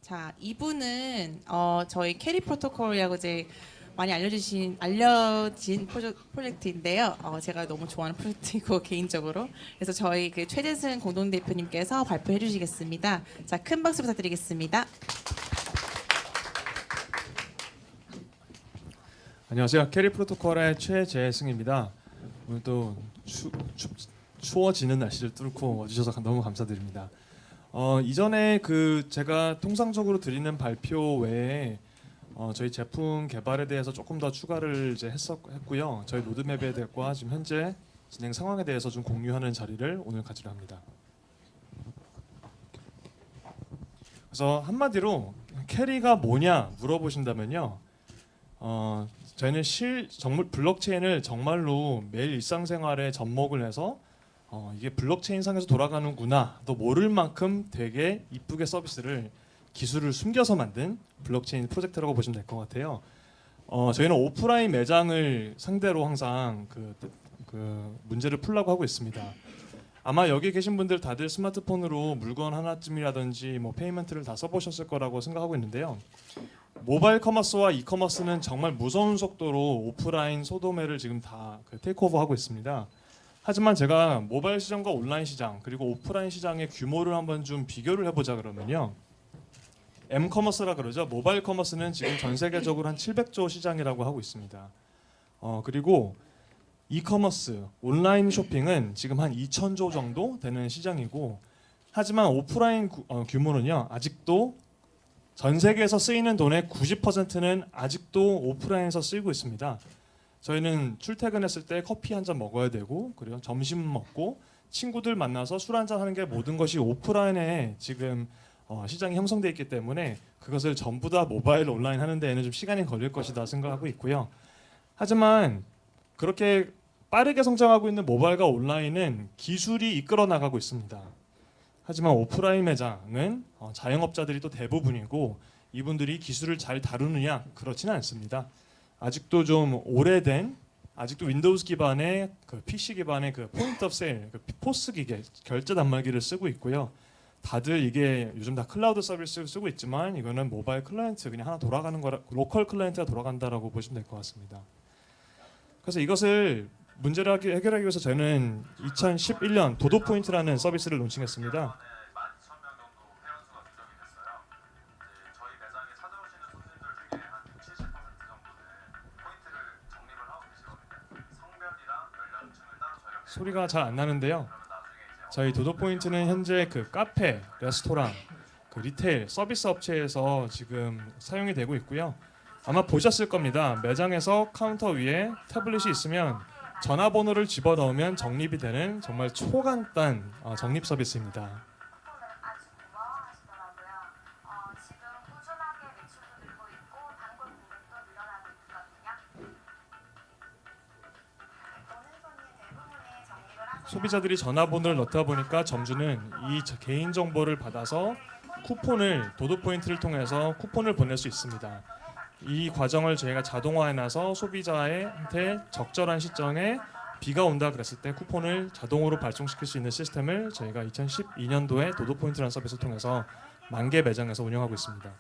자, 이분은 저희 캐리 프로토콜이라고 이제 많이 알려진 프로젝트인데요. 제가 너무 좋아하는 프로젝트이고 개인적으로. 그래서 저희 그 최재승 공동대표님께서 발표해 주시겠습니다. 자, 큰 박수 부탁드리겠습니다. 안녕하세요. 캐리 프로토콜의 최재승입니다. 오늘 또 추워지는 날씨를 뚫고 와주셔서 너무 감사드립니다. 이전에 제가 통상적으로 드리는 발표 외에 저희 제품 개발에 대해서 조금 더 추가를 이제 했고요. 저희 로드맵에 대해서 지금 현재 진행 상황에 대해서 좀 공유하는 자리를 오늘 가지려 합니다. 그래서 한마디로 캐리가 뭐냐 물어보신다면요. 저희는 정말 블록체인을 정말로 매일 일상생활에 접목을 해서 이게 블록체인 상에서 돌아가는구나 또 모를 만큼 되게 이쁘게 서비스를 기술을 숨겨서 만든 블록체인 프로젝트라고 보시면 될 것 같아요. 저희는 오프라인 매장을 상대로 항상 그 문제를 풀려고 하고 있습니다. 아마 여기 계신 분들 다들 스마트폰으로 물건 하나쯤이라든지 뭐 페이먼트를 다 써보셨을 거라고 생각하고 있는데요. 모바일 커머스와 이커머스는 정말 무서운 속도로 오프라인 소도매를 지금 다 테이크오버하고 있습니다. 하지만 제가 모바일 시장과 온라인 시장 그리고 오프라인 시장의 규모를 한번 좀 비교를 해보자 그러면요. M커머스라 그러죠. 모바일 커머스는 지금 전 세계적으로 한 700조 시장이라고 하고 있습니다. 그리고 이커머스, 온라인 쇼핑은 지금 한 2,000조 정도 되는 시장이고, 하지만 오프라인 규모는요. 아직도 전 세계에서 쓰이는 돈의 90%는 아직도 오프라인에서 쓰이고 있습니다. 저희는 출퇴근했을 때 커피 한 잔 먹어야 되고, 그리고 점심 먹고 친구들 만나서 술 한 잔 하는 게 모든 것이 오프라인에 지금 시장이 형성되어 있기 때문에 그것을 전부 다 모바일 온라인 하는 데에는 좀 시간이 걸릴 것이다 생각하고 있고요. 하지만 그렇게 빠르게 성장하고 있는 모바일과 온라인은 기술이 이끌어 나가고 있습니다. 하지만 오프라인 매장은 자영업자들이 또 대부분이고 이분들이 기술을 잘 다루느냐 그렇지는 않습니다. 아직도 좀 오래된 아직도 윈도우즈 기반의 PC 기반의 포인트 오브 세일, 포스 기계 결제 단말기를 쓰고 있고요. 다들 이게 요즘 다 클라우드 서비스를 쓰고 있지만 이거는 모바일 클라이언트 그냥 하나 돌아가는 거라 로컬 클라이언트가 돌아간다라고 보시면 될 것 같습니다. 그래서 이것을 문제를 해결하기 위해서 저는 2011년 도도 포인트라는 서비스를 론칭했습니다. 소리가 잘 안 나는데요. 저희 도도 포인트는 현재 카페, 레스토랑, 리테일, 서비스 업체에서 지금 사용이 되고 있고요. 아마 보셨을 겁니다. 매장에서 카운터 위에 태블릿이 있으면 전화번호를 집어넣으면 적립이 되는 정말 초간단 적립 서비스입니다. 소비자들이 전화번호를 넣다 보니까 점주는 이 개인 정보를 받아서 쿠폰을 도도 포인트를 통해서 쿠폰을 보낼 수 있습니다. 이 과정을 저희가 자동화해놔서 소비자한테 적절한 시점에 비가 온다 그랬을 때 쿠폰을 자동으로 발송시킬 수 있는 시스템을 저희가 2012년도에 도도 포인트라는 서비스를 통해서 10,000개 매장에서 운영하고 있습니다.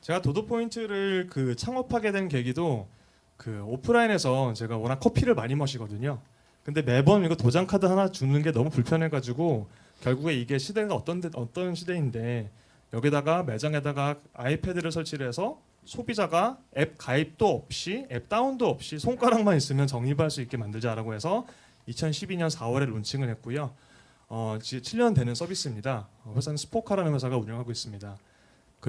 제가 도도 포인트를 창업하게 된 계기도 오프라인에서 제가 워낙 커피를 많이 마시거든요. 근데 매번 이거 도장 카드 하나 주는 게 너무 불편해가지고 결국에 이게 시대가 어떤 시대인데 여기다가 매장에다가 아이패드를 설치를 해서 소비자가 앱 가입도 없이 앱 다운도 없이 손가락만 있으면 적립할 수 있게 만들자라고 해서 2012년 4월에 론칭을 했고요. 지금 7년 되는 서비스입니다. 회사는 스포카라는 회사가 운영하고 있습니다.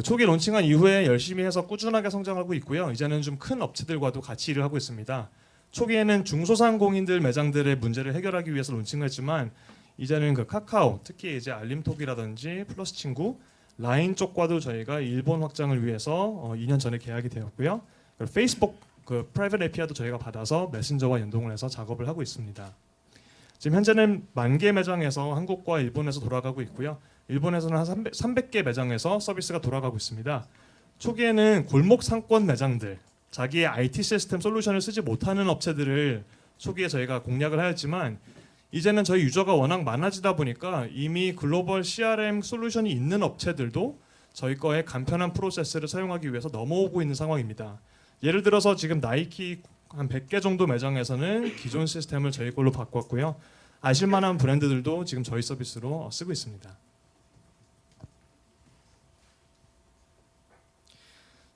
초기 론칭한 이후에 열심히 해서 꾸준하게 성장하고 있고요. 이제는 좀 큰 업체들과도 같이 일을 하고 있습니다. 초기에는 중소상공인들 매장들의 문제를 해결하기 위해서 론칭을 했지만 이제는 카카오, 특히 이제 알림톡이라든지 플러스 친구, 라인 쪽과도 저희가 일본 확장을 위해서 2년 전에 계약이 되었고요. 페이스북 프라이빗 API도 저희가 받아서 메신저와 연동을 해서 작업을 하고 있습니다. 지금 현재는 10,000개 매장에서 한국과 일본에서 돌아가고 있고요. 일본에서는 한 300개 매장에서 서비스가 돌아가고 있습니다. 초기에는 골목 상권 매장들, 자기의 IT 시스템 솔루션을 쓰지 못하는 업체들을 초기에 저희가 공략을 하였지만 이제는 저희 유저가 워낙 많아지다 보니까 이미 글로벌 CRM 솔루션이 있는 업체들도 저희 거의 간편한 프로세스를 사용하기 위해서 넘어오고 있는 상황입니다. 예를 들어서 지금 나이키 한 100개 정도 매장에서는 기존 시스템을 저희 걸로 바꿨고요. 아실만한 브랜드들도 지금 저희 서비스로 쓰고 있습니다.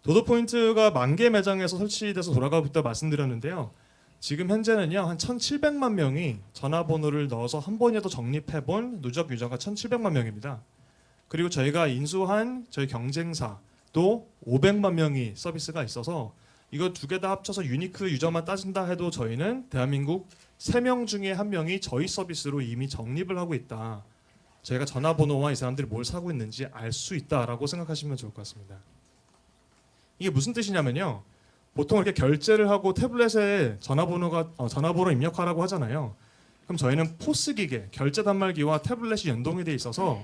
도도포인트가 10,000개 매장에서 설치돼서 돌아가고 있다 말씀드렸는데요. 지금 현재는요 한 1,700만 명이 전화번호를 넣어서 한 번이라도 적립해본 누적 유저가 1,700만 명입니다. 그리고 저희가 인수한 저희 경쟁사도 500만 명이 서비스가 있어서 이거 두 개 다 합쳐서 유니크 유저만 따진다 해도 저희는 대한민국 3명 중에 1명이 저희 서비스로 이미 적립을 하고 있다. 저희가 전화번호와 이 사람들이 뭘 사고 있는지 알 수 있다라고 생각하시면 좋을 것 같습니다. 이게 무슨 뜻이냐면요. 보통 이렇게 결제를 하고 태블릿에 전화번호 입력하라고 하잖아요. 그럼 저희는 포스 기계, 결제 단말기와 태블릿이 연동이 돼 있어서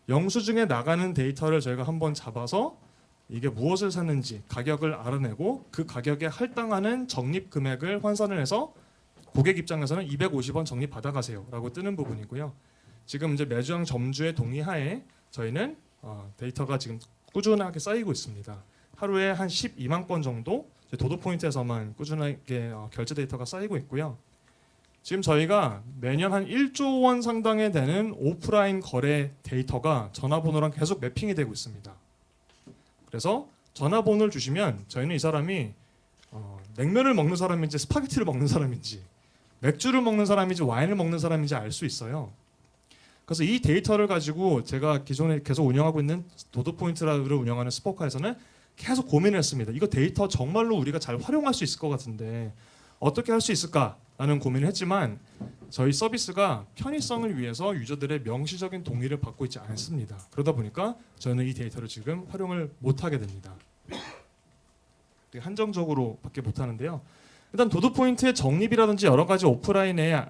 영수증에 나가는 데이터를 저희가 한번 잡아서 이게 무엇을 샀는지 가격을 알아내고 그 가격에 할당하는 적립 금액을 환산을 해서 고객 입장에서는 250원 적립 받아가세요라고 뜨는 부분이고요. 지금 이제 매장 점주의 동의하에 저희는 데이터가 지금 꾸준하게 쌓이고 있습니다. 하루에 한 12만 건 정도 도도포인트에서만 꾸준하게 결제 데이터가 쌓이고 있고요. 지금 저희가 매년 한 1조 원 상당의 되는 오프라인 거래 데이터가 전화번호랑 계속 매핑이 되고 있습니다. 그래서 전화번호를 주시면 저희는 이 사람이 냉면을 먹는 사람인지 스파게티를 먹는 사람인지 맥주를 먹는 사람인지 와인을 먹는 사람인지 알 수 있어요. 그래서 이 데이터를 가지고 제가 기존에 계속 운영하고 있는 도도포인트를 운영하는 스포카에서는 계속 고민을 했습니다. 이거 데이터 정말로 우리가 잘 활용할 수 있을 것 같은데 어떻게 할 수 있을까라는 고민을 했지만 저희 서비스가 편의성을 위해서 유저들의 명시적인 동의를 받고 있지 않습니다. 그러다 보니까 저는 이 데이터를 지금 활용을 못하게 됩니다. 한정적으로밖에 못하는데요. 일단 도도포인트의 적립이라든지 여러 가지 오프라인의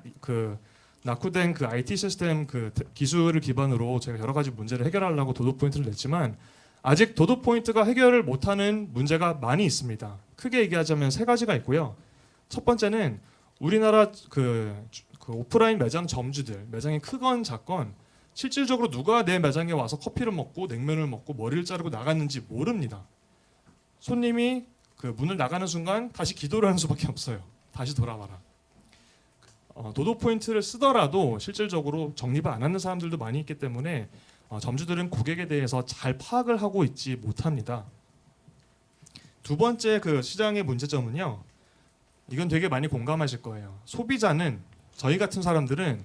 낙후된 IT 시스템 기술을 기반으로 제가 여러 가지 문제를 해결하려고 도도포인트를 냈지만 아직 도도포인트가 해결을 못하는 문제가 많이 있습니다. 크게 얘기하자면 3가지가 있고요. 첫 번째는 우리나라 오프라인 매장 점주들, 매장이 크건 작건 실질적으로 누가 내 매장에 와서 커피를 먹고 냉면을 먹고 머리를 자르고 나갔는지 모릅니다. 손님이 문을 나가는 순간 다시 기도를 하는 수밖에 없어요. 다시 돌아와라. 도도포인트를 쓰더라도 실질적으로 적립을 안 하는 사람들도 많이 있기 때문에 점주들은 고객에 대해서 잘 파악을 하고 있지 못합니다. 두 번째 시장의 문제점은요. 이건 되게 많이 공감하실 거예요. 소비자는 저희 같은 사람들은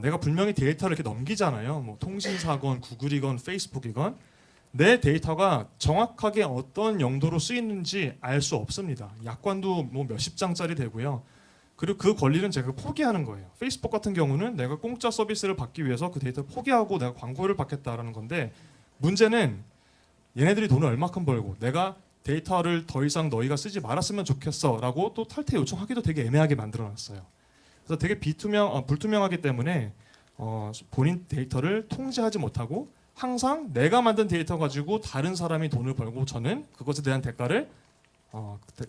내가 분명히 데이터를 이렇게 넘기잖아요. 뭐 통신사건, 구글이건, 페이스북이건 내 데이터가 정확하게 어떤 용도로 쓰이는지 알 수 없습니다. 약관도 뭐 몇십 장짜리 되고요. 그리고 그 권리는 제가 포기하는 거예요. 페이스북 같은 경우는 내가 공짜 서비스를 받기 위해서 그 데이터를 포기하고 내가 광고를 받겠다라는 건데 문제는 얘네들이 돈을 얼마큼 벌고 내가 데이터를 더 이상 너희가 쓰지 말았으면 좋겠어라고 또 탈퇴 요청하기도 되게 애매하게 만들어놨어요. 그래서 되게 불투명하기 때문에 본인 데이터를 통제하지 못하고 항상 내가 만든 데이터 가지고 다른 사람이 돈을 벌고 저는 그것에 대한 대가를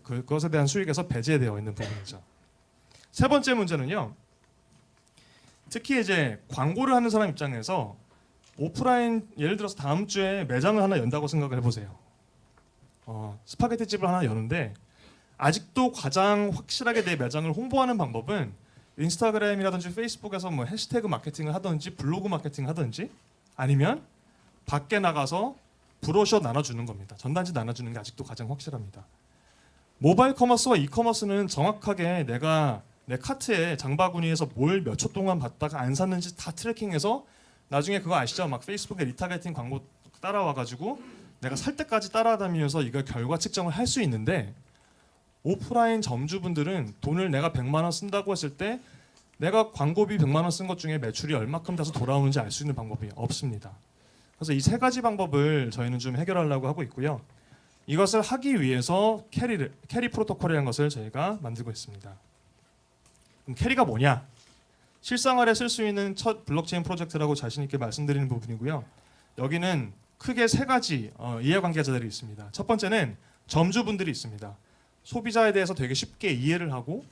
그것에 대한 수익에서 배제되어 있는 부분이죠. 세 번째 문제는요. 특히 이제 광고를 하는 사람 입장에서 오프라인 예를 들어서 다음 주에 매장을 하나 연다고 생각을 해보세요. 스파게티 집을 하나 여는데 아직도 가장 확실하게 내 매장을 홍보하는 방법은 인스타그램이라든지 페이스북에서 뭐 해시태그 마케팅을 하든지 블로그 마케팅을 하든지 아니면 밖에 나가서 브로셔 나눠주는 겁니다. 전단지 나눠주는 게 아직도 가장 확실합니다. 모바일 커머스와 이커머스는 정확하게 내가 내 카트에 장바구니에서 뭘 몇 초 동안 봤다가 안 샀는지 다 트래킹해서 나중에 그거 아시죠? 막 페이스북에 리타게팅 광고 따라와가지고 내가 살 때까지 따라다니면서 이걸 결과 측정을 할 수 있는데 오프라인 점주분들은 돈을 내가 100만 원 쓴다고 했을 때 내가 광고비 100만 원 쓴 것 중에 매출이 얼마큼 돼서 돌아오는지 알 수 있는 방법이 없습니다. 그래서 이 3가지 방법을 저희는 좀 해결하려고 하고 있고요. 이것을 하기 위해서 캐리 프로토콜이라는 것을 저희가 만들고 있습니다. 그럼 캐리가 뭐냐? 실생활에 쓸 수 있는 첫 블록체인 프로젝트라고 자신 있게 말씀드리는 부분이고요. 여기는 크게 3가지 이해관계자들이 있습니다. 첫 번째는 점주분들이 있습니다. 소비자에 대해서 되게 쉽게 이해를 하고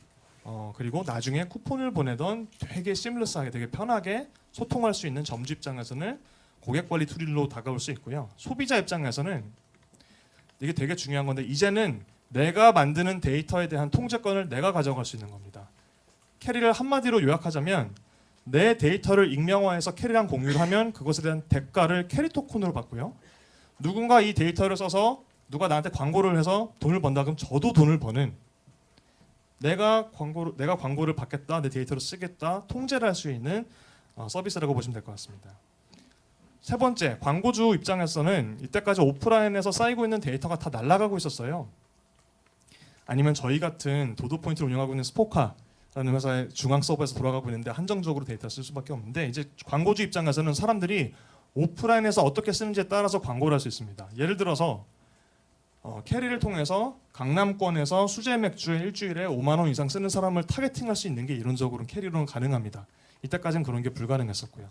그리고 나중에 쿠폰을 보내던 되게 시뮬러스하게 되게 편하게 소통할 수 있는 점주 입장에서는 고객 관리 툴로 다가올 수 있고요. 소비자 입장에서는 이게 되게 중요한 건데 이제는 내가 만드는 데이터에 대한 통제권을 내가 가져갈 수 있는 겁니다. 캐리를 한마디로 요약하자면 내 데이터를 익명화해서 캐리랑 공유를 하면 그것에 대한 대가를 캐리 토큰으로 받고요. 누군가 이 데이터를 써서 누가 나한테 광고를 해서 돈을 번다 그럼 저도 돈을 버는 내가 광고를 받겠다, 내 데이터를 쓰겠다, 통제를 할 수 있는 서비스라고 보시면 될 것 같습니다. 세 번째, 광고주 입장에서는 이때까지 오프라인에서 쌓이고 있는 데이터가 다 날아가고 있었어요. 아니면 저희 같은 도도 포인트를 운영하고 있는 스포카라는 회사의 중앙 서버에서 돌아가고 있는데 한정적으로 데이터를 쓸 수밖에 없는데 이제 광고주 입장에서는 사람들이 오프라인에서 어떻게 쓰는지에 따라서 광고를 할 수 있습니다. 예를 들어서 캐리를 통해서 강남권에서 수제 맥주에 일주일에 5만 원 이상 쓰는 사람을 타겟팅할 수 있는 게 이론적으로는 캐리로는 가능합니다. 이때까지는 그런 게 불가능했었고요.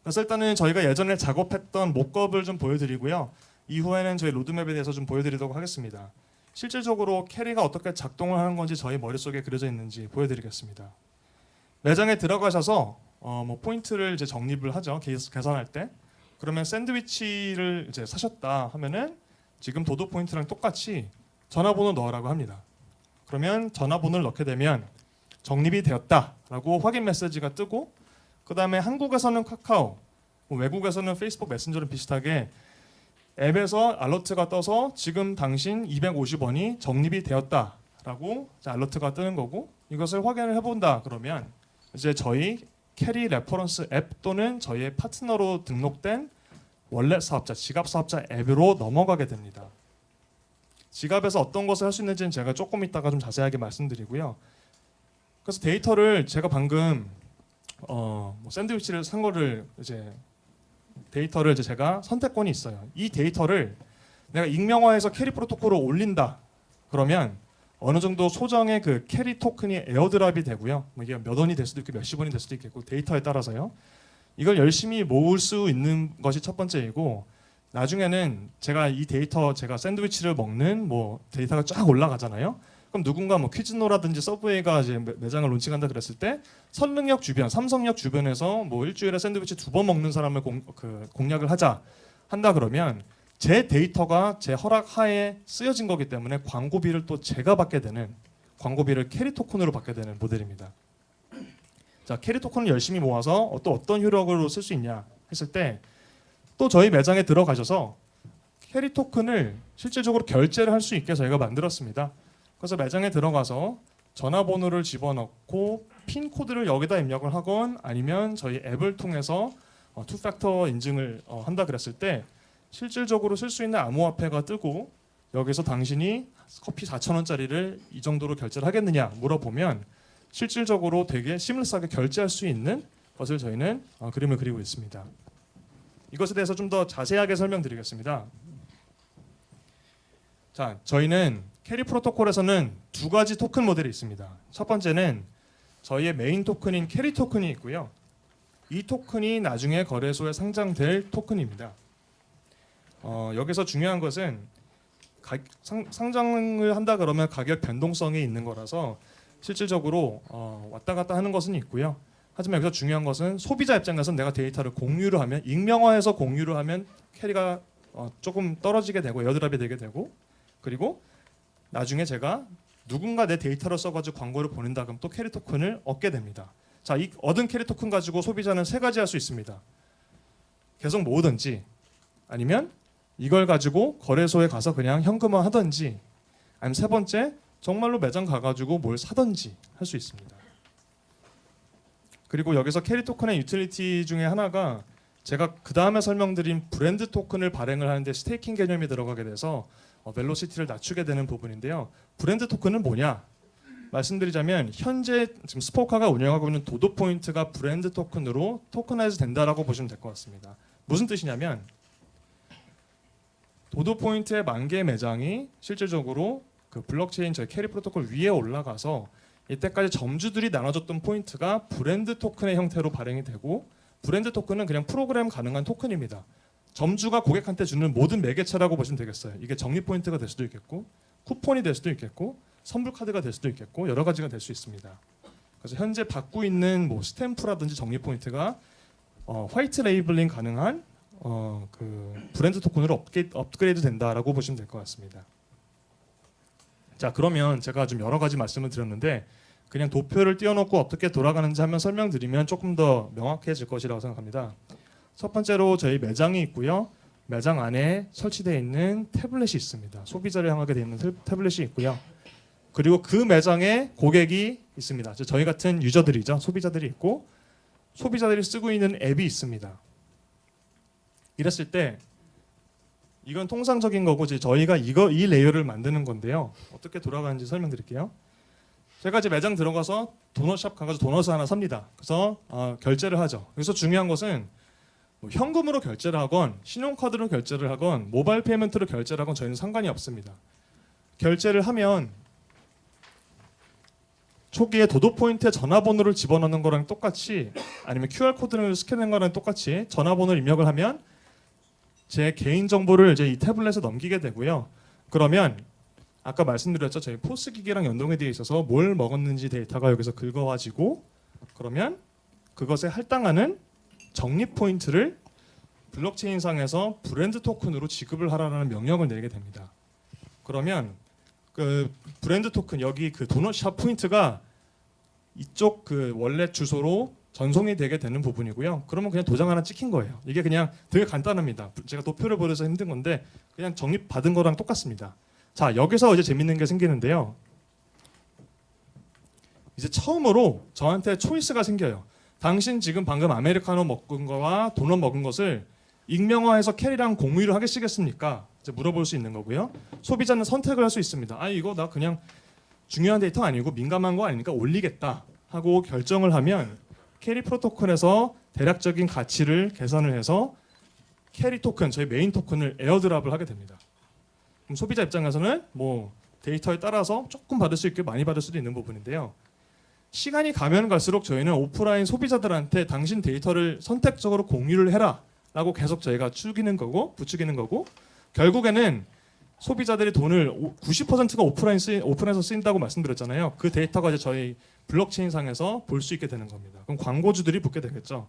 그래서 일단은 저희가 예전에 작업했던 목겁을 좀 보여드리고요. 이후에는 저희 로드맵에 대해서 좀 보여드리도록 하겠습니다. 실질적으로 캐리가 어떻게 작동을 하는 건지 저희 머릿속에 그려져 있는지 보여드리겠습니다. 매장에 들어가셔서 포인트를 이제 적립을 하죠. 계산할 때. 그러면 샌드위치를 이제 사셨다 하면은 지금 도도 포인트랑 똑같이 전화번호 넣으라고 합니다. 그러면 전화번호를 넣게 되면 적립이 되었다라고 확인 메시지가 뜨고 그 다음에 한국에서는 카카오, 외국에서는 페이스북 메신저랑 비슷하게 앱에서 알러트가 떠서 지금 당신 250원이 적립이 되었다라고 알러트가 뜨는 거고 이것을 확인을 해본다 그러면 이제 저희 캐리 레퍼런스 앱 또는 저희의 파트너로 등록된 월렛 사업자, 지갑 사업자 앱으로 넘어가게 됩니다. 지갑에서 어떤 것을 할 수 있는지는 제가 조금 이따가 좀 자세하게 말씀드리고요. 그래서 데이터를 제가 방금 샌드위치를 산 거를 이제 데이터를 이제 제가 선택권이 있어요. 이 데이터를 내가 익명화해서 캐리 프로토콜을 올린다. 그러면 어느 정도 소정의 그 캐리 토큰이 에어드랍이 되고요. 이게 몇 원이 될 수도 있고 몇십 원이 될 수도 있겠고 데이터에 따라서요. 이걸 열심히 모을 수 있는 것이 첫 번째이고 나중에는 제가 이 데이터 제가 샌드위치를 먹는 데이터가 쫙 올라가잖아요. 그럼 누군가 퀴즈노라든지 서브웨이가 이제 매장을 론칭한다 그랬을 때 선릉역 주변, 삼성역 주변에서 일주일에 샌드위치 2번 먹는 사람을 공략을 한다 그러면 제 데이터가 제 허락 하에 쓰여진 거기 때문에 광고비를 또 제가 받게 되는 광고비를 캐리 토큰으로 받게 되는 모델입니다. 자, 캐리 토큰을 열심히 모아서 또 어떤 효력으로 쓸 수 있냐 했을 때 또 저희 매장에 들어가셔서 캐리 토큰을 실질적으로 결제를 할 수 있게 저희가 만들었습니다. 그래서 매장에 들어가서 전화번호를 집어넣고 핀 코드를 여기다 입력을 하건 아니면 저희 앱을 통해서 투팩터 인증을 한다 그랬을 때 실질적으로 쓸 수 있는 암호화폐가 뜨고 여기서 당신이 커피 4,000원짜리를 이 정도로 결제를 하겠느냐 물어보면 실질적으로 되게 시뮬러스하게 결제할 수 있는 것을 저희는 그림을 그리고 있습니다. 이것에 대해서 좀 더 자세하게 설명드리겠습니다. 자, 저희는 캐리 프로토콜에서는 두 가지 토큰 모델이 있습니다. 첫 번째는 저희의 메인 토큰인 캐리 토큰이 있고요. 이 토큰이 나중에 거래소에 상장될 토큰입니다. 여기서 중요한 것은 상장을 한다 그러면 가격 변동성이 있는 거라서 실질적으로 왔다 갔다 하는 것은 있고요. 하지만 여기서 중요한 것은 소비자 입장에서는 내가 데이터를 공유를 하면 익명화해서 공유를 하면 캐리가 조금 떨어지게 되고 에어드랍이 되게 되고 그리고 나중에 제가 누군가 내 데이터를 써가지고 광고를 보낸다 그럼 또 캐리 토큰을 얻게 됩니다. 자, 이 얻은 캐리 토큰 가지고 소비자는 세 가지 할 수 있습니다. 계속 모으든지 아니면 이걸 가지고 거래소에 가서 그냥 현금화 하든지 아니면 세 번째 정말로 매장 가가지고 뭘 사든지 할 수 있습니다. 그리고 여기서 캐리 토큰의 유틸리티 중에 하나가 제가 그 다음에 설명드린 브랜드 토큰을 발행을 하는데 스테이킹 개념이 들어가게 돼서 벨로시티를 낮추게 되는 부분인데요. 브랜드 토큰은 뭐냐? 말씀드리자면 현재 지금 스포카가 운영하고 있는 도도 포인트가 브랜드 토큰으로 토큰화해서 된다라고 보시면 될 것 같습니다. 무슨 뜻이냐면 도도 포인트의 10,000개 매장이 실질적으로 그 블록체인 저희 캐리 프로토콜 위에 올라가서 이때까지 점주들이 나눠줬던 포인트가 브랜드 토큰의 형태로 발행이 되고 브랜드 토큰은 그냥 프로그램 가능한 토큰입니다. 점주가 고객한테 주는 모든 매개체라고 보시면 되겠어요. 이게 적립 포인트가 될 수도 있겠고 쿠폰이 될 수도 있겠고 선불 카드가 될 수도 있겠고 여러 가지가 될 수 있습니다. 그래서 현재 받고 있는 뭐 스탬프라든지 적립 포인트가 화이트 레이블링 가능한 그 브랜드 토큰으로 업그레이드 된다라고 보시면 될 것 같습니다. 자, 그러면 제가 좀 여러 가지 말씀을 드렸는데 그냥 도표를 띄워놓고 어떻게 돌아가는지 한번 설명드리면 조금 더 명확해질 것이라고 생각합니다. 첫 번째로 저희 매장이 있고요. 매장 안에 설치되어 있는 태블릿이 있습니다. 소비자를 향하게 되어 있는 태블릿이 있고요. 그리고 그 매장에 고객이 있습니다. 저희 같은 유저들이죠. 소비자들이 있고 소비자들이 쓰고 있는 앱이 있습니다. 이랬을 때 이건 통상적인 거고 이제 저희가 이 레이어를 만드는 건데요. 어떻게 돌아가는지 설명드릴게요. 제가 이제 매장 들어가서 도넛샵 가가지고 도넛을 하나 삽니다. 그래서 결제를 하죠. 여기서 중요한 것은 뭐 현금으로 결제를 하건 신용카드로 결제를 하건 모바일 페이먼트로 결제를 하건 저희는 상관이 없습니다. 결제를 하면 초기에 도도 포인트에 전화번호를 집어넣는 거랑 똑같이 아니면 QR 코드를 스캔하는 거랑 똑같이 전화번호를 입력을 하면 제 개인 정보를 이제 이 태블릿에 넘기게 되고요. 그러면 아까 말씀드렸죠. 저희 포스 기기랑 연동이 되어 있어서 뭘 먹었는지 데이터가 여기서 긁어와지고 그러면 그것에 할당하는 적립 포인트를 블록체인상에서 브랜드 토큰으로 지급을 하라는 명령을 내리게 됩니다. 그러면 그 브랜드 토큰 여기 그 도넛샵 포인트가 이쪽 그 원래 주소로 전송이 되게 되는 부분이고요. 그러면 그냥 도장 하나 찍힌 거예요. 이게 그냥 되게 간단합니다. 제가 도표를 보여서 힘든 건데 그냥 적립 받은 거랑 똑같습니다. 자, 여기서 이제 재밌는 게 생기는데요. 이제 처음으로 저한테 초이스가 생겨요. 당신 지금 방금 아메리카노 먹은 거와 도넛 먹은 것을 익명화해서 캐리랑 공유를 하시겠습니까? 이제 물어볼 수 있는 거고요. 소비자는 선택을 할 수 있습니다. 아, 이거 나 그냥 중요한 데이터 아니고 민감한 거 아니니까 올리겠다 하고 결정을 하면 캐리 프로토콜에서 대략적인 가치를 계산을 해서 캐리 토큰, 저희 메인 토큰을 에어드랍을 하게 됩니다. 그럼 소비자 입장에서는 뭐 데이터에 따라서 조금 받을 수 있고 많이 받을 수도 있는 부분인데요. 시간이 가면 갈수록 저희는 오프라인 소비자들한테 당신 데이터를 선택적으로 공유를 해라 라고 계속 저희가 부추기는 거고 결국에는 소비자들이 돈을 90%가 오픈해서 쓰인다고 말씀드렸잖아요. 그 데이터가 이제 저희 블록체인 상에서 볼 수 있게 되는 겁니다. 그럼 광고주들이 붙게 되겠죠.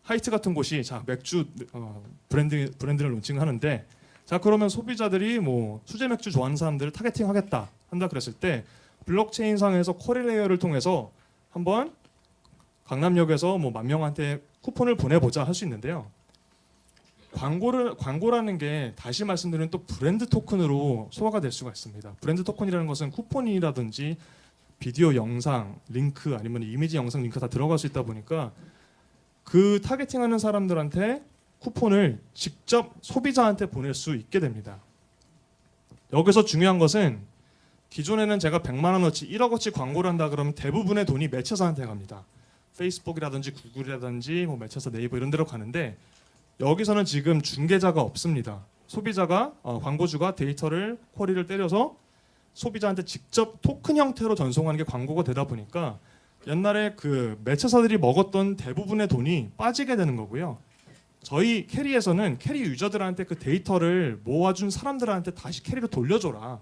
하이트 같은 곳이 자 맥주 브랜드를 론칭하는데 자 그러면 소비자들이 뭐 수제 맥주 좋아하는 사람들을 타겟팅하겠다 한다 그랬을 때 블록체인 상에서 코릴레이어를 통해서 한번 강남역에서 뭐 10,000명한테 쿠폰을 보내보자 할 수 있는데요. 광고라는 게 다시 말씀드리면 또 브랜드 토큰으로 소화가 될 수가 있습니다. 브랜드 토큰이라는 것은 쿠폰이라든지 비디오 영상 링크 아니면 이미지 영상 링크 다 들어갈 수 있다 보니까 그 타겟팅하는 사람들한테 쿠폰을 직접 소비자한테 보낼 수 있게 됩니다. 여기서 중요한 것은 기존에는 제가 100만 원어치 1억어치 광고를 한다 그러면 대부분의 돈이 매체사한테 갑니다. 페이스북이라든지 구글이라든지 뭐 매체사 네이버 이런 데로 가는데 여기서는 지금 중개자가 없습니다. 소비자가 광고주가 데이터를 쿼리를 때려서 소비자한테 직접 토큰 형태로 전송하는 게 광고가 되다 보니까 옛날에 그 매체사들이 먹었던 대부분의 돈이 빠지게 되는 거고요. 저희 캐리에서는 캐리 유저들한테 그 데이터를 모아준 사람들한테 다시 캐리로 돌려줘라.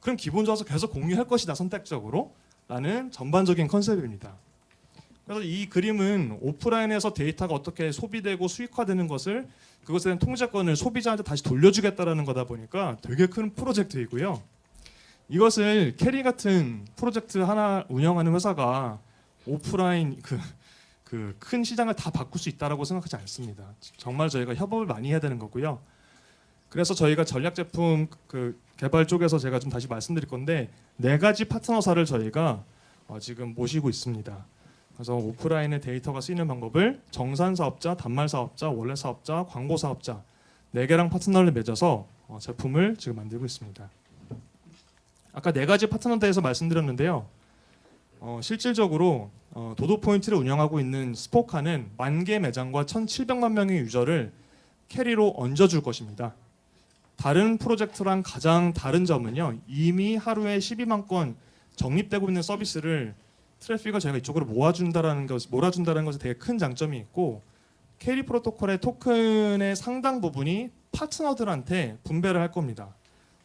그럼 기분 좋아서 계속 공유할 것이다 선택적으로 라는 전반적인 컨셉입니다. 그래서 이 그림은 오프라인에서 데이터가 어떻게 소비되고 수익화되는 것을 그것에 대한 통제권을 소비자한테 다시 돌려주겠다라는 거다 보니까 되게 큰 프로젝트이고요. 이것을 캐리 같은 프로젝트 하나 운영하는 회사가 오프라인 그 큰 시장을 다 바꿀 수 있다라고 생각하지 않습니다. 정말 저희가 협업을 많이 해야 되는 거고요. 그래서 저희가 전략 제품 그 개발 쪽에서 제가 좀 다시 말씀드릴 건데 4가지 파트너사를 저희가 지금 모시고 있습니다. 그래서 오프라인의 데이터가 쓰이는 방법을 정산 사업자, 단말 사업자, 원래 사업자, 광고 사업자 4개랑 파트너를 맺어서 제품을 지금 만들고 있습니다. 아까 4가지 파트너에 대해서 말씀드렸는데요. 실질적으로 도도 포인트를 운영하고 있는 스포카는 10,000개 매장과 1,700만 명의 유저를 캐리로 얹어줄 것입니다. 다른 프로젝트랑 가장 다른 점은요. 이미 하루에 12만 건 적립되고 있는 서비스를 트래픽을 저희가 이쪽으로 몰아준다는 것에 되게 큰 장점이 있고 캐리 프로토콜의 토큰의 상당 부분이 파트너들한테 분배를 할 겁니다.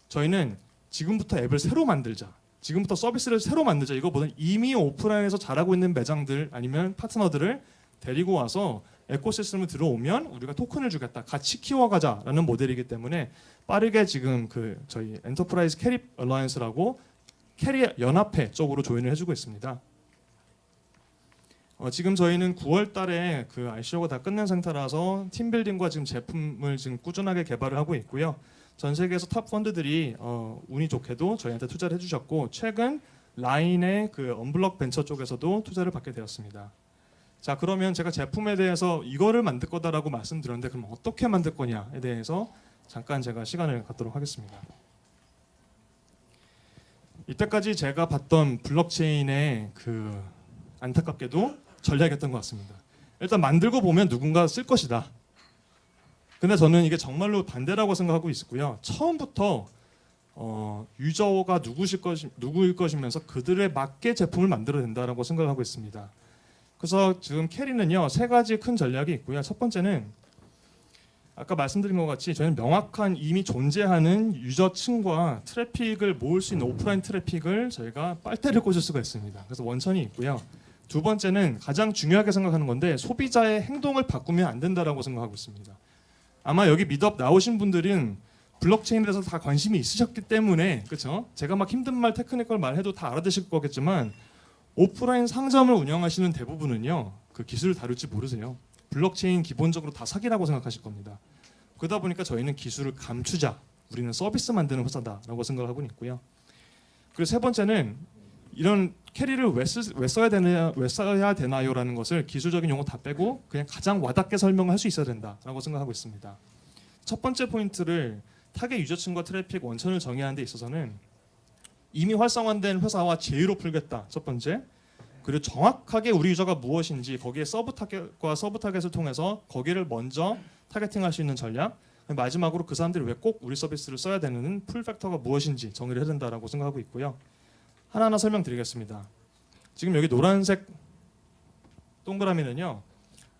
저희는 지금부터 앱을 새로 만들자. 지금부터 서비스를 새로 만들자. 이거보다는 이미 오프라인에서 잘하고 있는 매장들 아니면 파트너들을 데리고 와서 에코시스템을 들어오면 우리가 토큰을 주겠다. 같이 키워가자라는 모델이기 때문에 빠르게 지금 그 저희 엔터프라이즈 캐리 얼라이언스라고 캐리 연합회 쪽으로 조인을 해주고 있습니다. 지금 저희는 9월 달에 그 ICO가 다 끝낸 상태라서 팀빌딩과 지금 제품을 지금 꾸준하게 개발을 하고 있고요. 전 세계에서 탑 펀드들이 운이 좋게도 저희한테 투자를 해주셨고 최근 라인의 그 언블럭 벤처 쪽에서도 투자를 받게 되었습니다. 자, 그러면 제가 제품에 대해서 이거를 만들 거다라고 말씀드렸는데 그럼 어떻게 만들 거냐에 대해서 잠깐 제가 시간을 갖도록 하겠습니다. 이때까지 제가 봤던 블록체인의 그 안타깝게도 전략이었던 것 같습니다. 일단 만들고 보면 누군가 쓸 것이다. 근데 저는 이게 정말로 반대라고 생각하고 있고요. 처음부터 유저가 누구일 것이면서 그들에 맞게 제품을 만들어야 된다라고 생각하고 있습니다. 그래서 지금 캐리는요 3가지 큰 전략이 있고요. 첫 번째는 아까 말씀드린 것 같이 저희는 명확한 이미 존재하는 유저층과 트래픽을 모을 수 있는 오프라인 트래픽을 저희가 빨대를 꽂을 수가 있습니다. 그래서 원천이 있고요. 두 번째는 가장 중요하게 생각하는 건데 소비자의 행동을 바꾸면 안 된다라고 생각하고 있습니다. 아마 여기 미드업 나오신 분들은 블록체인에 대해서 다 관심이 있으셨기 때문에 그렇죠? 제가 막 힘든 말 테크니컬 말해도 다 알아듣실 거겠지만 오프라인 상점을 운영하시는 대부분은요 그 기술을 다룰 줄 모르세요. 블록체인 기본적으로 다 사기라고 생각하실 겁니다. 그러다 보니까 저희는 기술을 감추자, 우리는 서비스 만드는 회사다라고 생각하고 있고요. 그리고 세 번째는 이런 캐리를 왜 써야 되나요라는 것을 기술적인 용어 다 빼고 그냥 가장 와닿게 설명을 할 수 있어야 된다라고 생각하고 있습니다. 첫 번째 포인트를 타겟 유저층과 트래픽 원천을 정의하는 데 있어서는 이미 활성화된 회사와 제휴로 풀겠다. 첫 번째. 그리고 정확하게 우리 유저가 무엇인지 거기에 서브 타겟과 서브 타겟을 통해서 거기를 먼저 타겟팅할 수 있는 전략. 마지막으로 그 사람들이 왜 꼭 우리 서비스를 써야 되는 풀 팩터가 무엇인지 정의를 해야 된다라고 생각하고 있고요. 하나하나 설명드리겠습니다. 지금 여기 노란색 동그라미는요.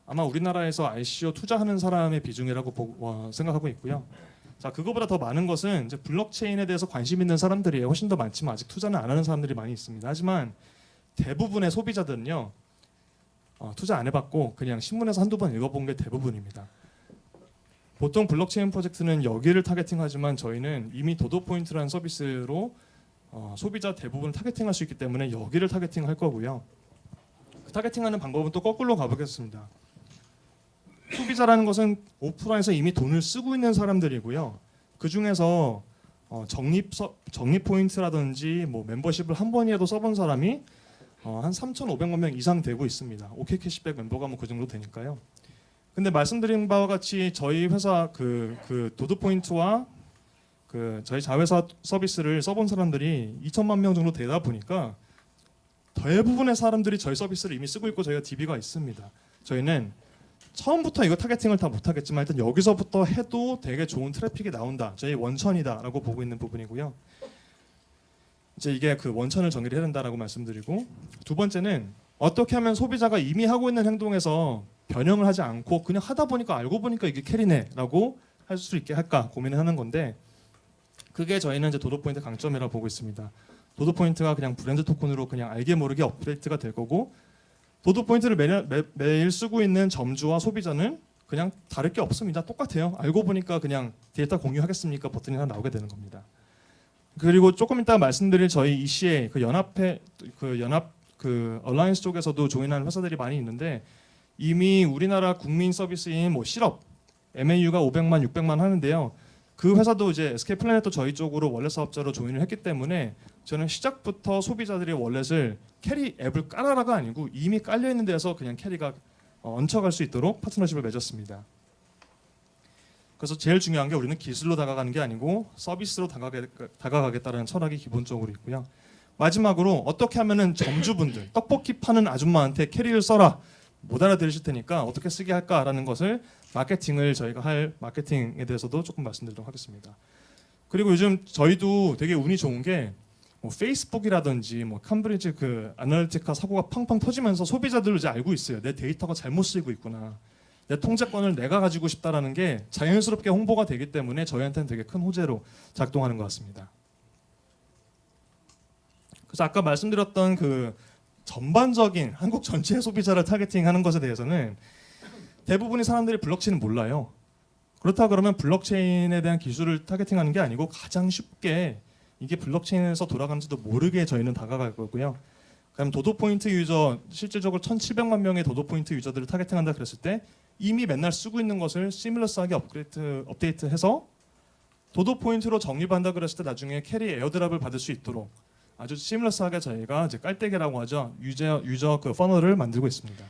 아마 우리나라에서 ICO 투자하는 사람의 비중이라고 생각하고 있고요. 자, 그거보다 더 많은 것은 이제 블록체인에 대해서 관심 있는 사람들이에요. 훨씬 더 많지만 아직 투자는 안 하는 사람들이 많이 있습니다. 하지만 대부분의 소비자들은요. 투자 안 해봤고 그냥 신문에서 한두 번 읽어본 게 대부분입니다. 보통 블록체인 프로젝트는 여기를 타겟팅하지만 저희는 이미 도도포인트라는 서비스로 소비자 대부분을 타겟팅할 수 있기 때문에 여기를 타겟팅할 거고요. 그 타겟팅하는 방법은 또 거꾸로 가보겠습니다. 소비자라는 것은 오프라인에서 이미 돈을 쓰고 있는 사람들이고요. 그 중에서 적립 포인트라든지 뭐 멤버십을 한 번이라도 써본 사람이 한 3,500만 명 이상 되고 있습니다. OK 캐시백 멤버가 뭐 그 정도 되니까요. 근데 말씀드린 바와 같이 저희 회사 그 도드 포인트와 그 저희 자회사 서비스를 써본 사람들이 2천만 명 정도 되다 보니까 대부분의 사람들이 저희 서비스를 이미 쓰고 있고 저희가 DB가 있습니다. 저희는 처음부터 이거 타겟팅을 다 못하겠지만 일단 여기서부터 해도 되게 좋은 트래픽이 나온다. 저희 원천이다라고 보고 있는 부분이고요. 이제 이게 그 원천을 정의를 해야 된다라고 말씀드리고 두 번째는 어떻게 하면 소비자가 이미 하고 있는 행동에서 변형을 하지 않고 그냥 하다 보니까 알고 보니까 이게 캐리네라고 할 수 있게 할까 고민을 하는 건데 그게 저희는 이제 도도 포인트 강점이라고 보고 있습니다. 도도 포인트가 그냥 브랜드 토큰으로 그냥 알게 모르게 업데이트가 될 거고 도도 포인트를 매일 쓰고 있는 점주와 소비자는 그냥 다를 게 없습니다. 똑같아요. 알고 보니까 그냥 데이터 공유하겠습니까 버튼이 하나 나오게 되는 겁니다. 그리고 조금 이따 말씀드릴 저희 ECA 그 연합회 그 얼라이언스 쪽에서도 조인하는 회사들이 많이 있는데 이미 우리나라 국민 서비스인 뭐 실업 MAU가 500만 600만 하는데요. 그 회사도 이제 SK 플래닛도 저희 쪽으로 월렛 사업자로 조인을 했기 때문에 저는 시작부터 소비자들이 월렛을 캐리 앱을 깔아라가 아니고 이미 깔려 있는 데서 그냥 캐리가 얹혀갈 수 있도록 파트너십을 맺었습니다. 그래서 제일 중요한 게 우리는 기술로 다가가는 게 아니고 서비스로 다가가겠다는 철학이 기본적으로 있고요. 마지막으로 어떻게 하면은 점주분들 떡볶이 파는 아줌마한테 캐리를 써라 못 알아들으실 테니까 어떻게 쓰게 할까라는 것을 마케팅을 저희가 할 마케팅에 대해서도 조금 말씀드리도록 하겠습니다. 그리고 요즘 저희도 되게 운이 좋은 게 뭐 페이스북이라든지 뭐 캠브리지 그 아날리티카 사고가 팡팡 터지면서 소비자들도 이제 알고 있어요. 내 데이터가 잘못 쓰이고 있구나. 내 통제권을 내가 가지고 싶다라는 게 자연스럽게 홍보가 되기 때문에 저희한테는 되게 큰 호재로 작동하는 것 같습니다. 그래서 아까 말씀드렸던 그 전반적인 한국 전체 소비자를 타겟팅하는 것에 대해서는 대부분의 사람들이 블록체인을 몰라요. 그렇다 그러면 블록체인에 대한 기술을 타겟팅하는 게 아니고 가장 쉽게 이게 블록체인에서 돌아가는지도 모르게 저희는 다가갈 거고요. 그럼 도도 포인트 유저 실질적으로 1,700만 명의 도도 포인트 유저들을 타겟팅한다 그랬을 때 이미 맨날 쓰고 있는 것을 시뮬러스하게 업데이트해서 도도 포인트로 적립한다 그랬을 때 나중에 캐리 에어드랍을 받을 수 있도록 아주 시뮬러스하게 저희가 이제 깔때기라고 하죠. 유저 그 퍼널을 만들고 있습니다.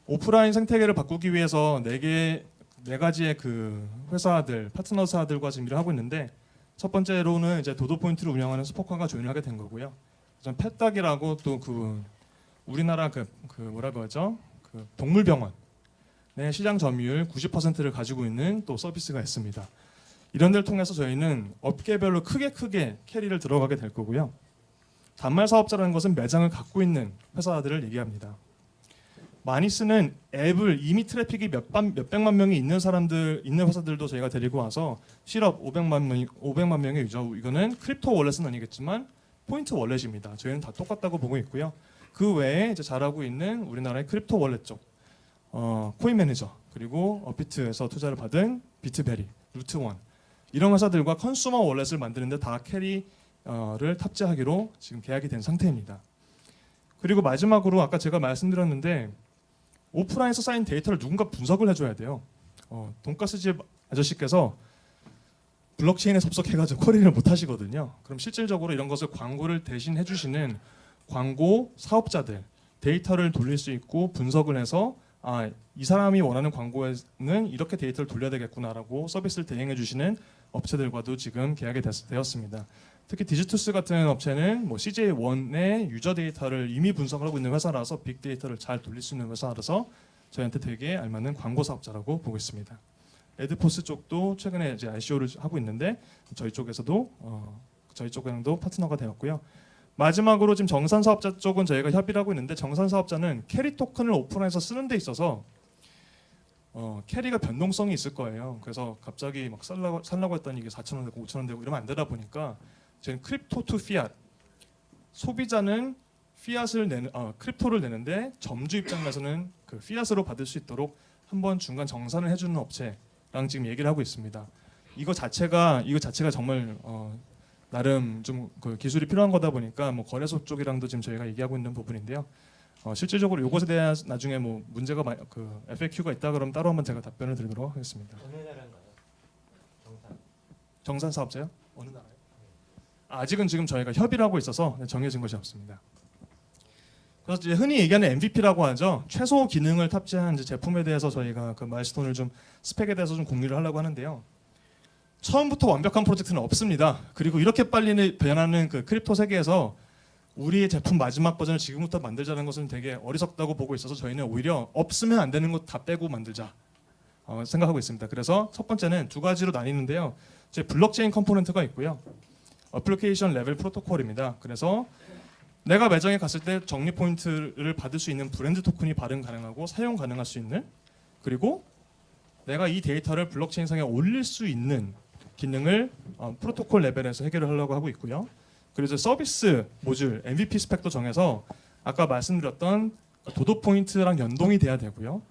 오프라인 생태계를 바꾸기 위해서 네 가지의 그 회사들, 파트너사들과 지금 일을 하고 있는데 첫 번째로는 이제 도도 포인트를 운영하는 스포커가 조인을 하게 된 거고요. 전 펫닥이라고 또 그 우리나라 그 뭐라고 하죠? 그 동물병원 시장 점유율 90%를 가지고 있는 또 서비스가 있습니다. 이런 데를 통해서 저희는 업계별로 크게 캐리를 들어가게 될 거고요. 단말 사업자라는 것은 매장을 갖고 있는 회사들을 얘기합니다. 많이 쓰는 앱을 이미 트래픽이 몇백만 명이 있는 회사들도 저희가 데리고 와서 실업 500만 명의 유저, 이거는 크립토 월렛은 아니겠지만 포인트 월렛입니다. 저희는 다 똑같다고 보고 있고요. 그 외에 이제 잘하고 있는 우리나라의 크립토 월렛 쪽 코인 매니저, 그리고 업비트에서 투자를 받은 비트베리, 루트원 이런 회사들과 컨슈머 월렛을 만드는데 다 캐리를 탑재하기로 지금 계약이 된 상태입니다. 그리고 마지막으로 아까 제가 말씀드렸는데 오프라인에서 쌓인 데이터를 누군가 분석을 해줘야 돼요. 돈가스 집 아저씨께서 블록체인에 접속해가지고 쿼리를 못 하시거든요. 그럼 실질적으로 이런 것을 광고를 대신 해주시는 광고 사업자들 데이터를 돌릴 수 있고 분석을 해서 이 사람이 원하는 광고에는 이렇게 데이터를 돌려야 되겠구나라고 서비스를 대행해 주시는 업체들과도 지금 계약이 되었습니다. 특히 디지투스 같은 업체는 뭐 CJ1의 유저 데이터를 이미 분석을 하고 있는 회사라서 빅데이터를 잘 돌릴 수 있는 회사라서 저희한테 되게 알맞는 광고 사업자라고 보고 있습니다. 에드포스 쪽도 최근에 이제 ICO를 하고 있는데 저희 쪽에서도 저희 쪽이랑도 파트너가 되었고요. 마지막으로 지금 정산 사업자 쪽은 저희가 협의를 하고 있는데 정산 사업자는 캐리 토큰을 오픈해서 쓰는 데 있어서 캐리가 변동성이 있을 거예요. 그래서 갑자기 막 살라고 했더니 이게 4,000원 되고 5,000원 되고 이러면 안 되다 보니까 저희는 크립토 투 피앗 소비자는 크립토를 내는데 점주 입장에서는 그 피앗으로 받을 수 있도록 한번 중간 정산을 해주는 업체랑 지금 얘기를 하고 있습니다. 이거 자체가 정말 나름 좀 그 기술이 필요한 거다 보니까 뭐 거래소 쪽이랑도 지금 저희가 얘기하고 있는 부분인데요. 실질적으로 이것에 대한 나중에 뭐 문제가 그 FAQ가 있다 그러면 따로 한번 제가 답변을 드리도록 하겠습니다. 어느 나라인가요? 정산 사업자요? 어느 나라요? 아직은 지금 저희가 협의를 하고 있어서 정해진 것이 없습니다. 그래서 이제 흔히 얘기하는 MVP라고 하죠. 최소 기능을 탑재한 이제 제품에 대해서 저희가 그 마일스톤을 좀 스펙에 대해서 좀 공유를 하려고 하는데요. 처음부터 완벽한 프로젝트는 없습니다. 그리고 이렇게 빨리 변하는 그 크립토 세계에서 우리의 제품 마지막 버전을 지금부터 만들자는 것은 되게 어리석다고 보고 있어서 저희는 오히려 없으면 안 되는 것 다 빼고 만들자 생각하고 있습니다. 그래서 첫 번째는 두 가지로 나뉘는데요. 제 블록체인 컴포넌트가 있고요. 어플리케이션 레벨 프로토콜입니다. 그래서 내가 매장에 갔을 때 적립 포인트를 받을 수 있는 브랜드 토큰이 발행 가능하고 사용 가능할 수 있는, 그리고 내가 이 데이터를 블록체인상에 올릴 수 있는 기능을 프로토콜 레벨에서 해결을 하려고 하고 있고요. 그래서 서비스 모듈 MVP 스펙도 정해서 아까 말씀드렸던 도도 포인트랑 연동이 돼야 되고요.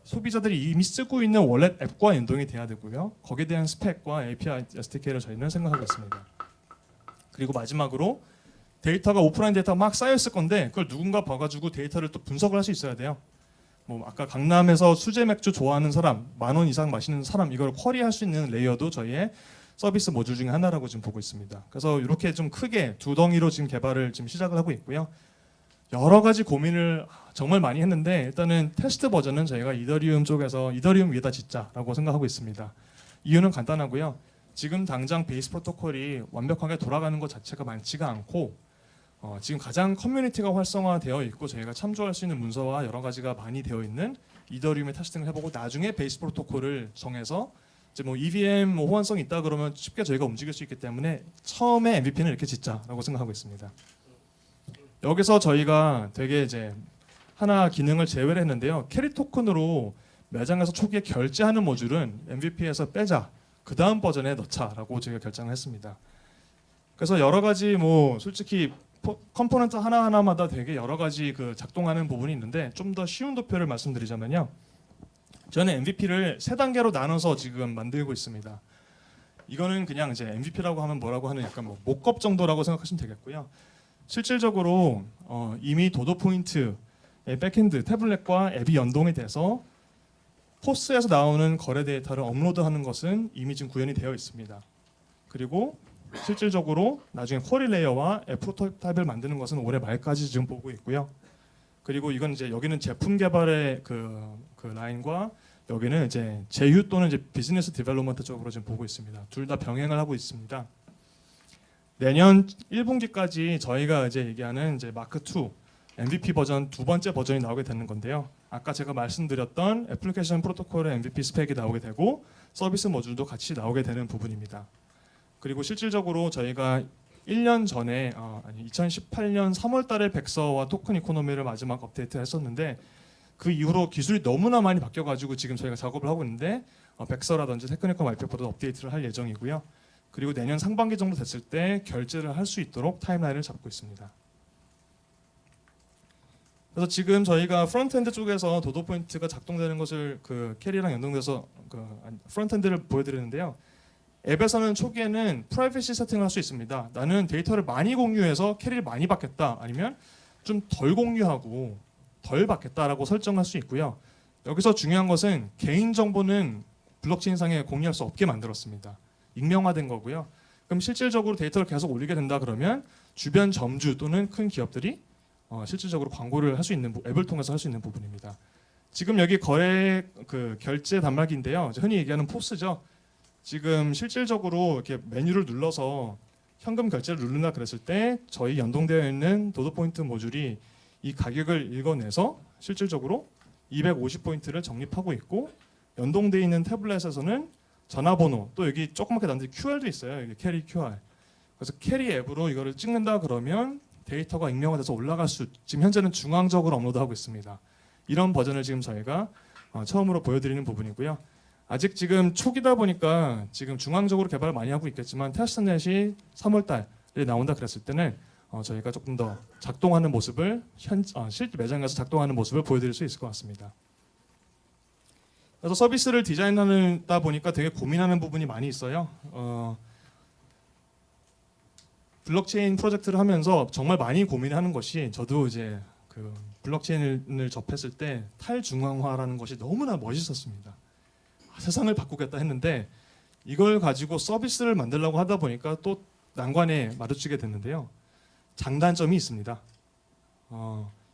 소비자들이 이미 쓰고 있는 월렛 앱과 연동이 돼야 되고요. 거기에 대한 스펙과 API, SDK를 저희는 생각하고 있습니다. 그리고 마지막으로 데이터가 오프라인 데이터가 막 쌓여 있을 건데 그걸 누군가 봐가지고 데이터를 또 분석을 할 수 있어야 돼요. 뭐 아까 강남에서 수제 맥주 좋아하는 사람, 10,000원 이상 마시는 사람, 이걸 쿼리할 수 있는 레이어도 저희의 서비스 모듈 중에 하나라고 지금 보고 있습니다. 그래서 이렇게 좀 크게 두 덩이로 지금 개발을 지금 시작을 하고 있고요. 여러 가지 고민을 정말 많이 했는데 일단은 테스트 버전은 저희가 이더리움 쪽에서 이더리움 위에다 짓자라고 생각하고 있습니다. 이유는 간단하고요. 지금 당장 베이스 프로토콜이 완벽하게 돌아가는 것 자체가 많지가 않고 지금 가장 커뮤니티가 활성화되어 있고 저희가 참조할 수 있는 문서와 여러 가지가 많이 되어 있는 이더리움에 테스팅을 해보고 나중에 베이스 프로토콜을 정해서 이제 뭐 EVM 뭐 호환성이 있다 그러면 쉽게 저희가 움직일 수 있기 때문에 처음에 MVP는 이렇게 짓자라고 생각하고 있습니다. 여기서 저희가 되게 이제 하나 기능을 제외를 했는데요. 캐리 토큰으로 매장에서 초기에 결제하는 모듈은 MVP에서 빼자. 그 다음 버전에 넣자라고 저희가 결정을 했습니다. 그래서 여러 가지 뭐 솔직히 컴포넌트 하나하나마다 되게 여러 가지 그 작동하는 부분이 있는데 좀 더 쉬운 도표를 말씀드리자면요. 저는 MVP를 세 단계로 나눠서 지금 만들고 있습니다. 이거는 그냥 이제 MVP라고 하면 뭐라고 하는 약간 뭐 목겁 정도라고 생각하시면 되겠고요. 실질적으로 이미 도도 포인트의 백엔드 태블릿과 앱이 연동이 돼서 포스에서 나오는 거래 데이터를 업로드하는 것은 이미 지금 구현이 되어 있습니다. 그리고 실질적으로 나중에 쿼리 레이어와 앱 프로토타입을 만드는 것은 올해 말까지 지금 보고 있고요. 그리고 이건 이제 여기는 제품 개발의 그 라인과 여기는 이제 제휴 또는 이제 비즈니스 디벨롭먼트 쪽으로 지금 보고 있습니다. 둘 다 병행을 하고 있습니다. 내년 1분기까지 저희가 이제 얘기하는 이제 마크 2 MVP 버전 두 번째 버전이 나오게 되는 건데요. 아까 제가 말씀드렸던 애플리케이션 프로토콜의 MVP 스펙이 나오게 되고 서비스 모듈도 같이 나오게 되는 부분입니다. 그리고 실질적으로 저희가 1년 전에 2018년 3월달에 백서와 토큰 이코노미를 마지막 업데이트했었는데 그 이후로 기술이 너무나 많이 바뀌어가지고 지금 저희가 작업을 하고 있는데 백서라든지 테크니컬 마이페퍼도 업데이트를 할 예정이고요. 그리고 내년 상반기 정도 됐을 때 결제를 할 수 있도록 타임라인을 잡고 있습니다. 그래서 지금 저희가 프론트엔드 쪽에서 도도 포인트가 작동되는 것을 그 캐리랑 연동돼서 프론트엔드를 보여드리는데요. 앱에서는 초기에는 프라이버시 세팅을 할 수 있습니다. 나는 데이터를 많이 공유해서 캐리를 많이 받겠다, 아니면 좀 덜 공유하고 덜 받겠다라고 설정할 수 있고요. 여기서 중요한 것은 개인 정보는 블록체인상에 공유할 수 없게 만들었습니다. 익명화된 거고요. 그럼 실질적으로 데이터를 계속 올리게 된다 그러면 주변 점주 또는 큰 기업들이 실질적으로 광고를 할 수 있는 앱을 통해서 할 수 있는 부분입니다. 지금 여기 거래 그 결제 단말기인데요. 흔히 얘기하는 포스죠. 지금 실질적으로 이렇게 메뉴를 눌러서 현금 결제를 누른다 그랬을 때 저희 연동되어 있는 도도 포인트 모듈이 이 가격을 읽어내서 실질적으로 250포인트를 적립하고 있고 연동되어 있는 태블릿에서는 전화번호 또 여기 조그맣게 나는데 QR도 있어요. 여기 캐리 QR. 그래서 캐리 앱으로 이거를 찍는다 그러면 데이터가 익명화돼서 올라갈 수 지금 현재는 중앙적으로 업로드하고 있습니다. 이런 버전을 지금 저희가 처음으로 보여드리는 부분이고요. 아직 지금 초기다 보니까 지금 중앙적으로 개발을 많이 하고 있겠지만 테스트넷이 3월달에 나온다 그랬을 때는 저희가 조금 더 작동하는 모습을 실제 매장 가서 작동하는 모습을 보여드릴 수 있을 것 같습니다. 그래서 서비스를 디자인하다 보니까 되게 고민하는 부분이 많이 있어요. 블록체인 프로젝트를 하면서 정말 많이 고민하는 것이 저도 이제 그 블록체인을 접했을 때 탈중앙화라는 것이 너무나 멋있었습니다. 세상을 바꾸겠다 했는데 이걸 가지고 서비스를 만들려고 하다 보니까 또 난관에 마주치게 됐는데요. 장단점이 있습니다.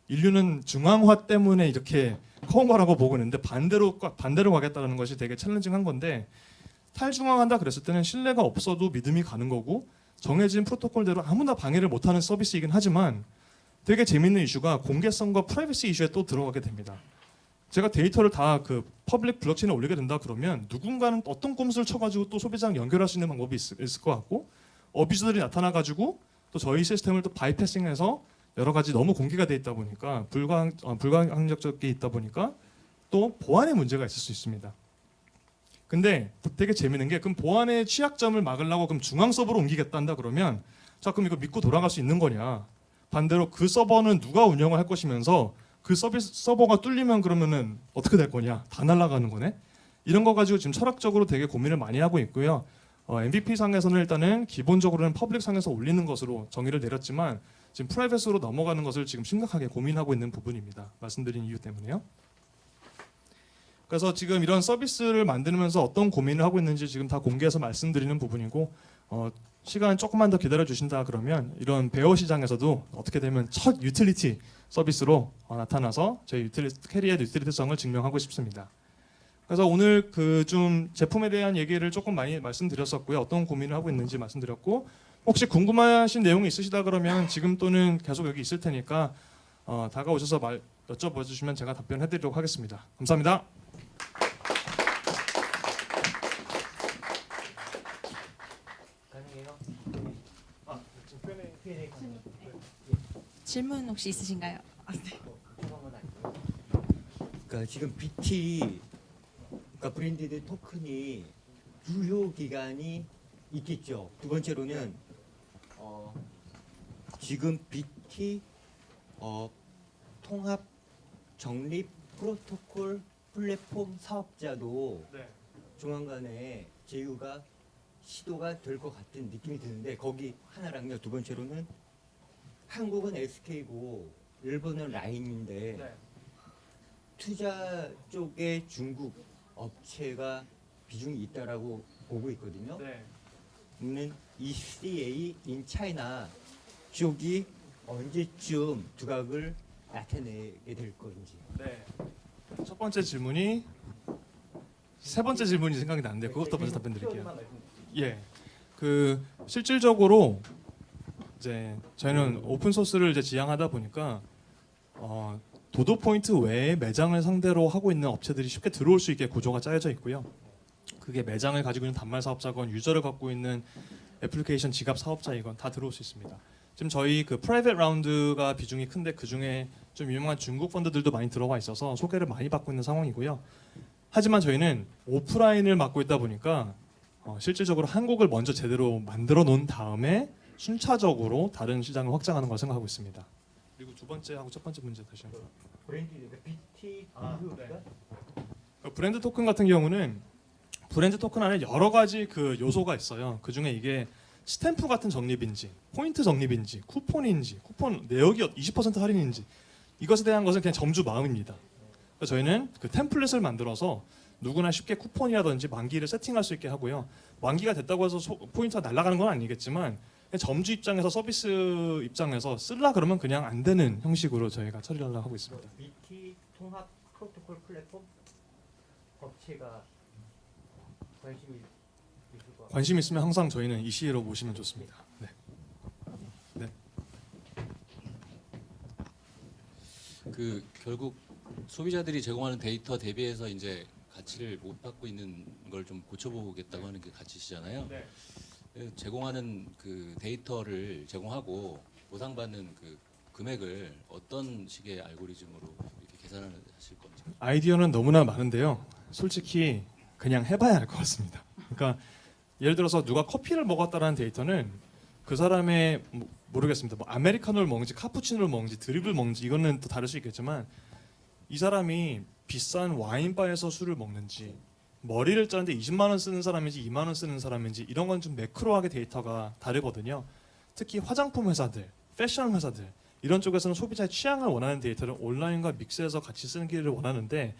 인류는 중앙화 때문에 이렇게 커온 거라고 보고 있는데 반대로 가겠다는 것이 되게 챌린징한 건데 탈중앙한다 그랬을 때는 신뢰가 없어도 믿음이 가는 거고 정해진 프로토콜대로 아무나 방해를 못하는 서비스이긴 하지만 되게 재밌는 이슈가 공개성과 프라이버시 이슈에 또 들어가게 됩니다. 제가 데이터를 다 그 퍼블릭 블록체인에 올리게 된다 그러면 누군가는 어떤 꼼수를 쳐가지고 또 소비자랑 연결할 수 있는 방법이 있을 것 같고 어뷰저들이 나타나가지고 또 저희 시스템을 또 바이패싱해서 여러 가지 너무 공개가 돼 있다 보니까 불가항력적이 있다 보니까 또 보안의 문제가 있을 수 있습니다. 근데 되게 재밌는 게 그럼 보안의 취약점을 막으려고 그럼 중앙 서버로 옮기겠다 그러면 자 그럼 이거 믿고 돌아갈 수 있는 거냐? 반대로 그 서버는 누가 운영을 할 것이면서 그 서버가 뚫리면 그러면은 어떻게 될 거냐? 다 날아가는 거네. 이런 거 가지고 지금 철학적으로 되게 고민을 많이 하고 있고요. MVP 상에서는 일단은 기본적으로는 퍼블릭 상에서 올리는 것으로 정의를 내렸지만 지금 프라이빗으로 넘어가는 것을 지금 심각하게 고민하고 있는 부분입니다. 말씀드린 이유 때문에요. 그래서 지금 이런 서비스를 만들면서 어떤 고민을 하고 있는지 지금 다 공개해서 말씀드리는 부분이고 시간 조금만 더 기다려 주신다 그러면 이런 베어 시장에서도 어떻게 되면 첫 유틸리티 서비스로 나타나서 저희 캐리의 유틸리티성을 증명하고 싶습니다. 그래서 오늘 그 좀 제품에 대한 얘기를 조금 많이 말씀드렸었고요. 어떤 고민을 하고 있는지 말씀드렸고 혹시 궁금하신 내용이 있으시다 그러면 지금 또는 계속 여기 있을 테니까 다가오셔서 여쭤봐 주시면 제가 답변해 드리도록 하겠습니다. 감사합니다. 질문 혹시 있으신가요? 네. 그러니까 지금 BT 그러니까 브랜디드 토큰이 유효 기간이 있겠죠. 두 번째로는 지금 BT 통합 적립 프로토콜 플랫폼 사업자도 네. 조만간에 제휴가 시도가 될 것 같은 느낌이 드는데 거기 하나랑요. 두 번째로는 한국은 SK고 일본은 라인인데 네. 투자 쪽에 중국 업체가 비중이 있다라고 보고 있거든요. 네. 는 ECA in China 쪽이 언제쯤 두각을 나타내게 될 건지. 네. 첫 번째 질문이 세 번째 질문이 생각이 나는데 그것부터 먼저 답변드릴게요. 예. 그 실질적으로 이제 저희는 오픈 소스를 이제 지향하다 보니까 도도 포인트 외에 매장을 상대로 하고 있는 업체들이 쉽게 들어올 수 있게 구조가 짜여져 있고요. 그게 매장을 가지고 있는 단말 사업자건 유저를 갖고 있는 애플리케이션 지갑 사업자이건 다 들어올 수 있습니다. 지금 저희 그 프라이빗 라운드가 비중이 큰데 그 중에 좀 유명한 중국 펀드들도 많이 들어와 있어서 소개를 많이 받고 있는 상황이고요. 하지만 저희는 오프라인을 맡고 있다 보니까 실질적으로 한국을 먼저 제대로 만들어 놓은 다음에 순차적으로 다른 시장을 확장하는 걸 생각하고 있습니다. 그리고 두 번째하고 첫 번째 문제 다시 한번. 브랜드 BT 브랜드 토큰 같은 경우는 브랜드 토큰 안에 여러 가지 그 요소가 있어요. 그 중에 이게 스탬프 같은 적립인지, 포인트 적립인지, 쿠폰인지, 쿠폰 내역이 20% 할인인지 이것에 대한 것은 그냥 점주 마음입니다. 그래서 저희는 그 템플릿을 만들어서 누구나 쉽게 쿠폰이라든지 만기를 세팅할 수 있게 하고요. 만기가 됐다고 해서 포인트가 날아가는 건 아니겠지만 그냥 점주 입장에서 서비스 입장에서 쓸라 그러면 그냥 안 되는 형식으로 저희가 처리를 하려고 하고 있습니다. BT 통합 프로토콜 플랫폼 업체가 관심이 있을 것 같아요. 관심 있으면 항상 저희는 이 시에로 모시면 좋습니다. 네. 그 결국 소비자들이 제공하는 데이터 대비해서 이제 가치를 못 받고 있는 걸 좀 고쳐보겠다고 하는 게 가치시잖아요. 네. 제공하는 그 데이터를 제공하고 보상받는 그 금액을 어떤 식의 알고리즘으로 이렇게 계산을 하실 건지. 아이디어는 너무나 많은데요. 솔직히 그냥 해봐야 알 것 같습니다. 그러니까 예를 들어서 누가 커피를 먹었다라는 데이터는 그 사람의 모르겠습니다. 뭐 아메리카노를 먹는지 카푸치노를 먹는지 드립을 먹는지 이거는 또 다를 수 있겠지만 이 사람이 비싼 와인바에서 술을 먹는지 머리를 자르는데 20만 원 쓰는 사람인지 2만 원 쓰는 사람인지 이런 건 좀 매크로하게 데이터가 다르거든요. 특히 화장품 회사들, 패션 회사들 이런 쪽에서는 소비자의 취향을 원하는 데이터를 온라인과 믹스해서 같이 쓰기를 원하는데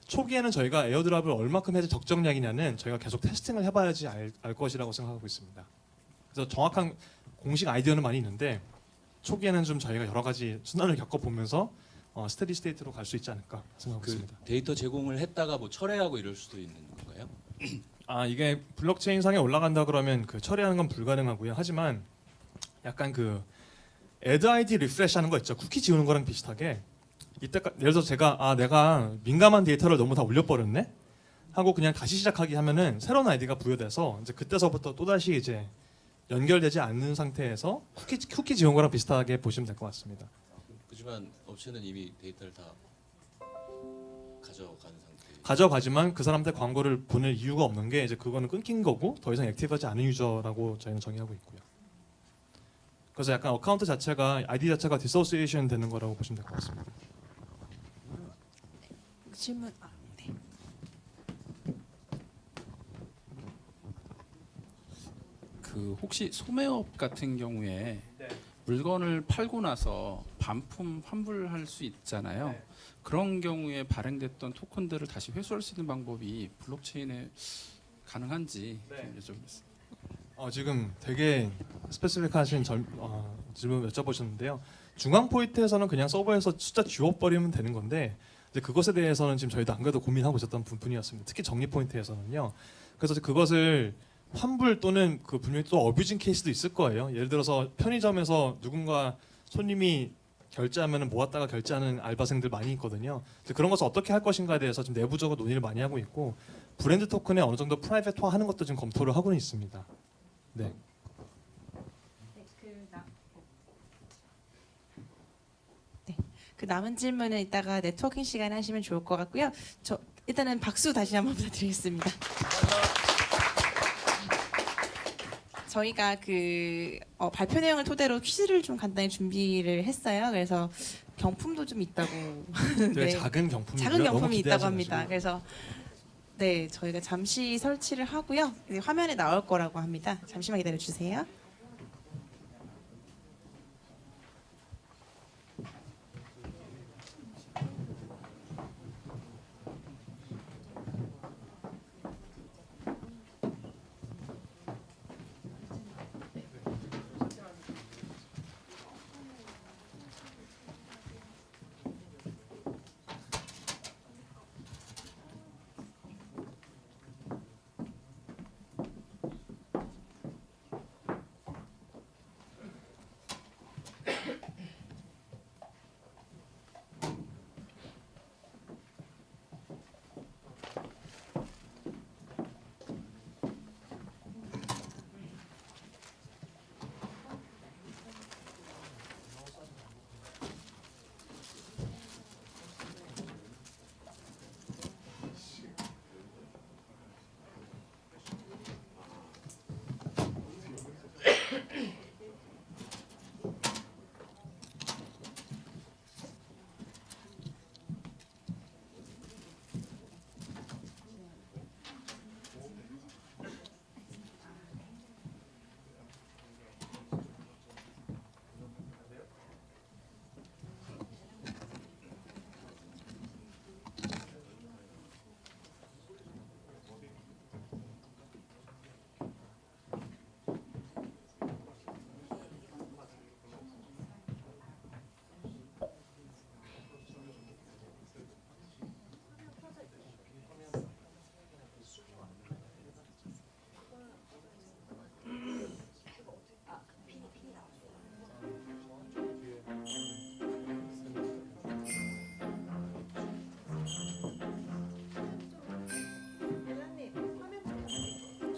초기에는 저희가 에어드랍을 얼마큼 해야 적정량이냐는 저희가 계속 테스팅을 해봐야지 알 것이라고 생각하고 있습니다. 그래서 정확한 공식 아이디어는 많이 있는데 초기에는 좀 저희가 여러 가지 순환을 겪어보면서 스테디 스테이트로 갈 수 있지 않을까 생각하고 그 있습니다. 데이터 제공을 했다가 뭐 철회하고 이럴 수도 있는 건가요? 이게 블록체인 상에 올라간다 그러면 그 처리하는 건 불가능하고요. 하지만 약간 그 애드 아이디 리프레시 하는 거 있죠. 쿠키 지우는 거랑 비슷하게 이때 예를 들어서 제가 내가 민감한 데이터를 너무 다 올려버렸네 하고 그냥 다시 시작하기 하면은 새로운 아이디가 부여돼서 이제 그때서부터 또 다시 이제 연결되지 않는 상태에서 쿠키 지운 거랑 비슷하게 보시면 될 것 같습니다. 그렇지만 업체는 이미 데이터를 다 가져가는 상태. 가져가지만 그 사람한테 광고를 보낼 이유가 없는 게 이제 그거는 끊긴 거고 더 이상 액티브하지 않은 유저라고 저희는 정의하고 있고요. 그래서 약간 어카운트 자체가 아이디 자체가 디소시에이션 되는 거라고 보시면 될 것 같습니다. 질문. 네. 그 혹시 소매업 같은 경우에 네. 물건을 팔고 나서 반품 환불할 수 있잖아요. 네. 그런 경우에 발행됐던 토큰들을 다시 회수할 수 있는 방법이 블록체인에 가능한지 네. 좀 여쭤보겠습니다. 지금 되게 스페시픽하신 질문 여쭤보셨는데요. 중앙 포인트에서는 그냥 서버에서 숫자 지워버리면 되는 건데 이제 그것에 대해서는 지금 저희도 안 그래도 고민하고 있었던 부분이었습니다. 특히 적립 포인트에서는요. 그래서 그것을 환불 또는 그 분명히 또 어뷰징 케이스도 있을 거예요. 예를 들어서 편의점에서 누군가 손님이 결제하면 모았다가 결제하는 알바생들 많이 있거든요. 그런 것을 어떻게 할 것인가에 대해서 지금 내부적으로 논의를 많이 하고 있고 브랜드 토큰에 어느 정도 프라이빗화하는 것도 지금 검토를 하고는 있습니다. 네. 그 남은 질문은 이따가 네트워킹 시간에 하시면 좋을 것 같고요. 저 일단은 박수 다시 한번 부탁드리겠습니다. 저희가 발표 내용을 토대로 퀴즈를 좀 간단히 준비를 했어요. 그래서 경품도 좀 있다고. 네, 작은 경품이 작은 경품이 있다고 합니다. 그래서 네, 저희가 잠시 설치를 하고요. 이제 화면에 나올 거라고 합니다. 잠시만 기다려 주세요.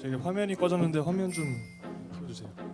저기 화면이 꺼졌는데 화면 좀 켜주세요.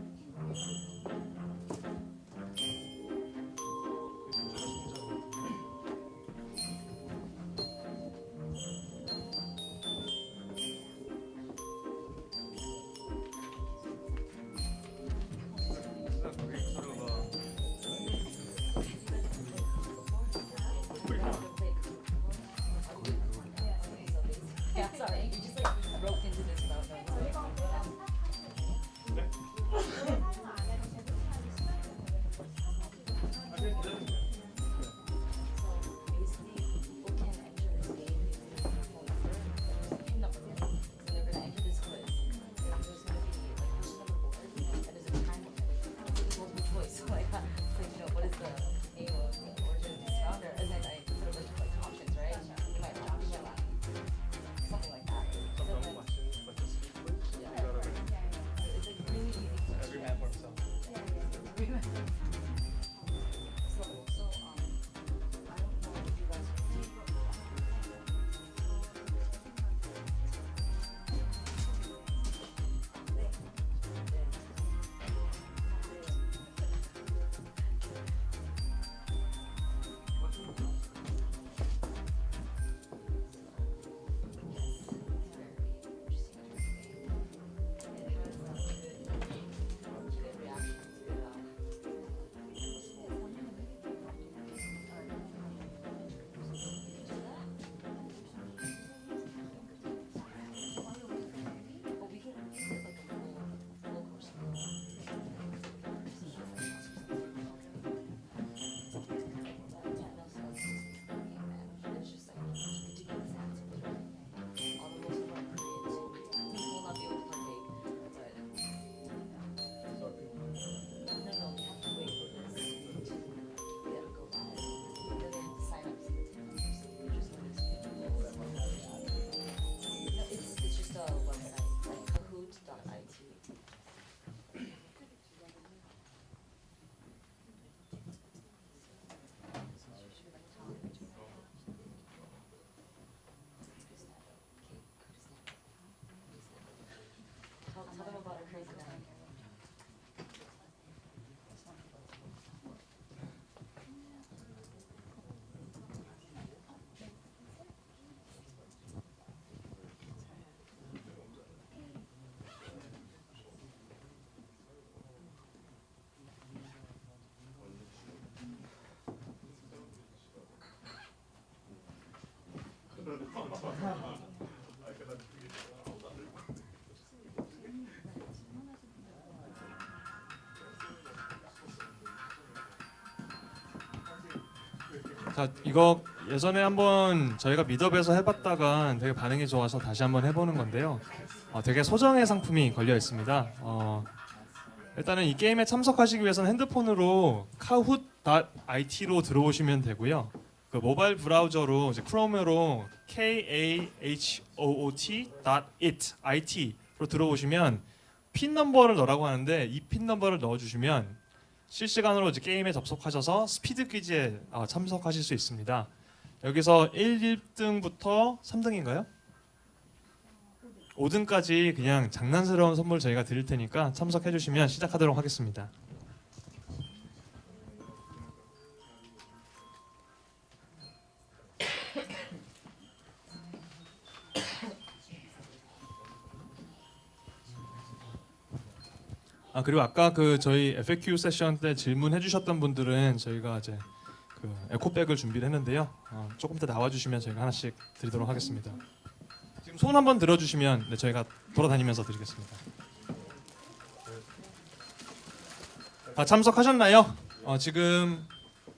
자, 이거 예전에 한번 저희가 미더에서 해봤다가 되게 반응이 좋아서 다시 한번 해보는 건데요. 되게 소정의 상품이 걸려 있습니다. 일단은 이 게임에 참석하시기 위해서는 핸드폰으로 kahoot.it로 들어오시면 되고요. 그 모바일 브라우저로 이제 크롬으로 kahoot.it로 들어오시면 핀 넘버를 넣으라고 하는데 이 핀 넘버를 넣어주시면 실시간으로 이제 게임에 접속하셔서 스피드 퀴즈에 참석하실 수 있습니다. 여기서 1등부터 3등인가요? 5등까지 그냥 장난스러운 선물 저희가 드릴 테니까 참석해 주시면 시작하도록 하겠습니다. 그리고 아까 그 저희 FAQ 세션 때 질문해 주셨던 분들은 저희가 이제 그 에코백을 준비를 했는데요. 조금 이따 나와 주시면 저희가 하나씩 드리도록 하겠습니다. 지금 손 한번 들어 주시면 네, 저희가 돌아다니면서 드리겠습니다. 참석하셨나요? 지금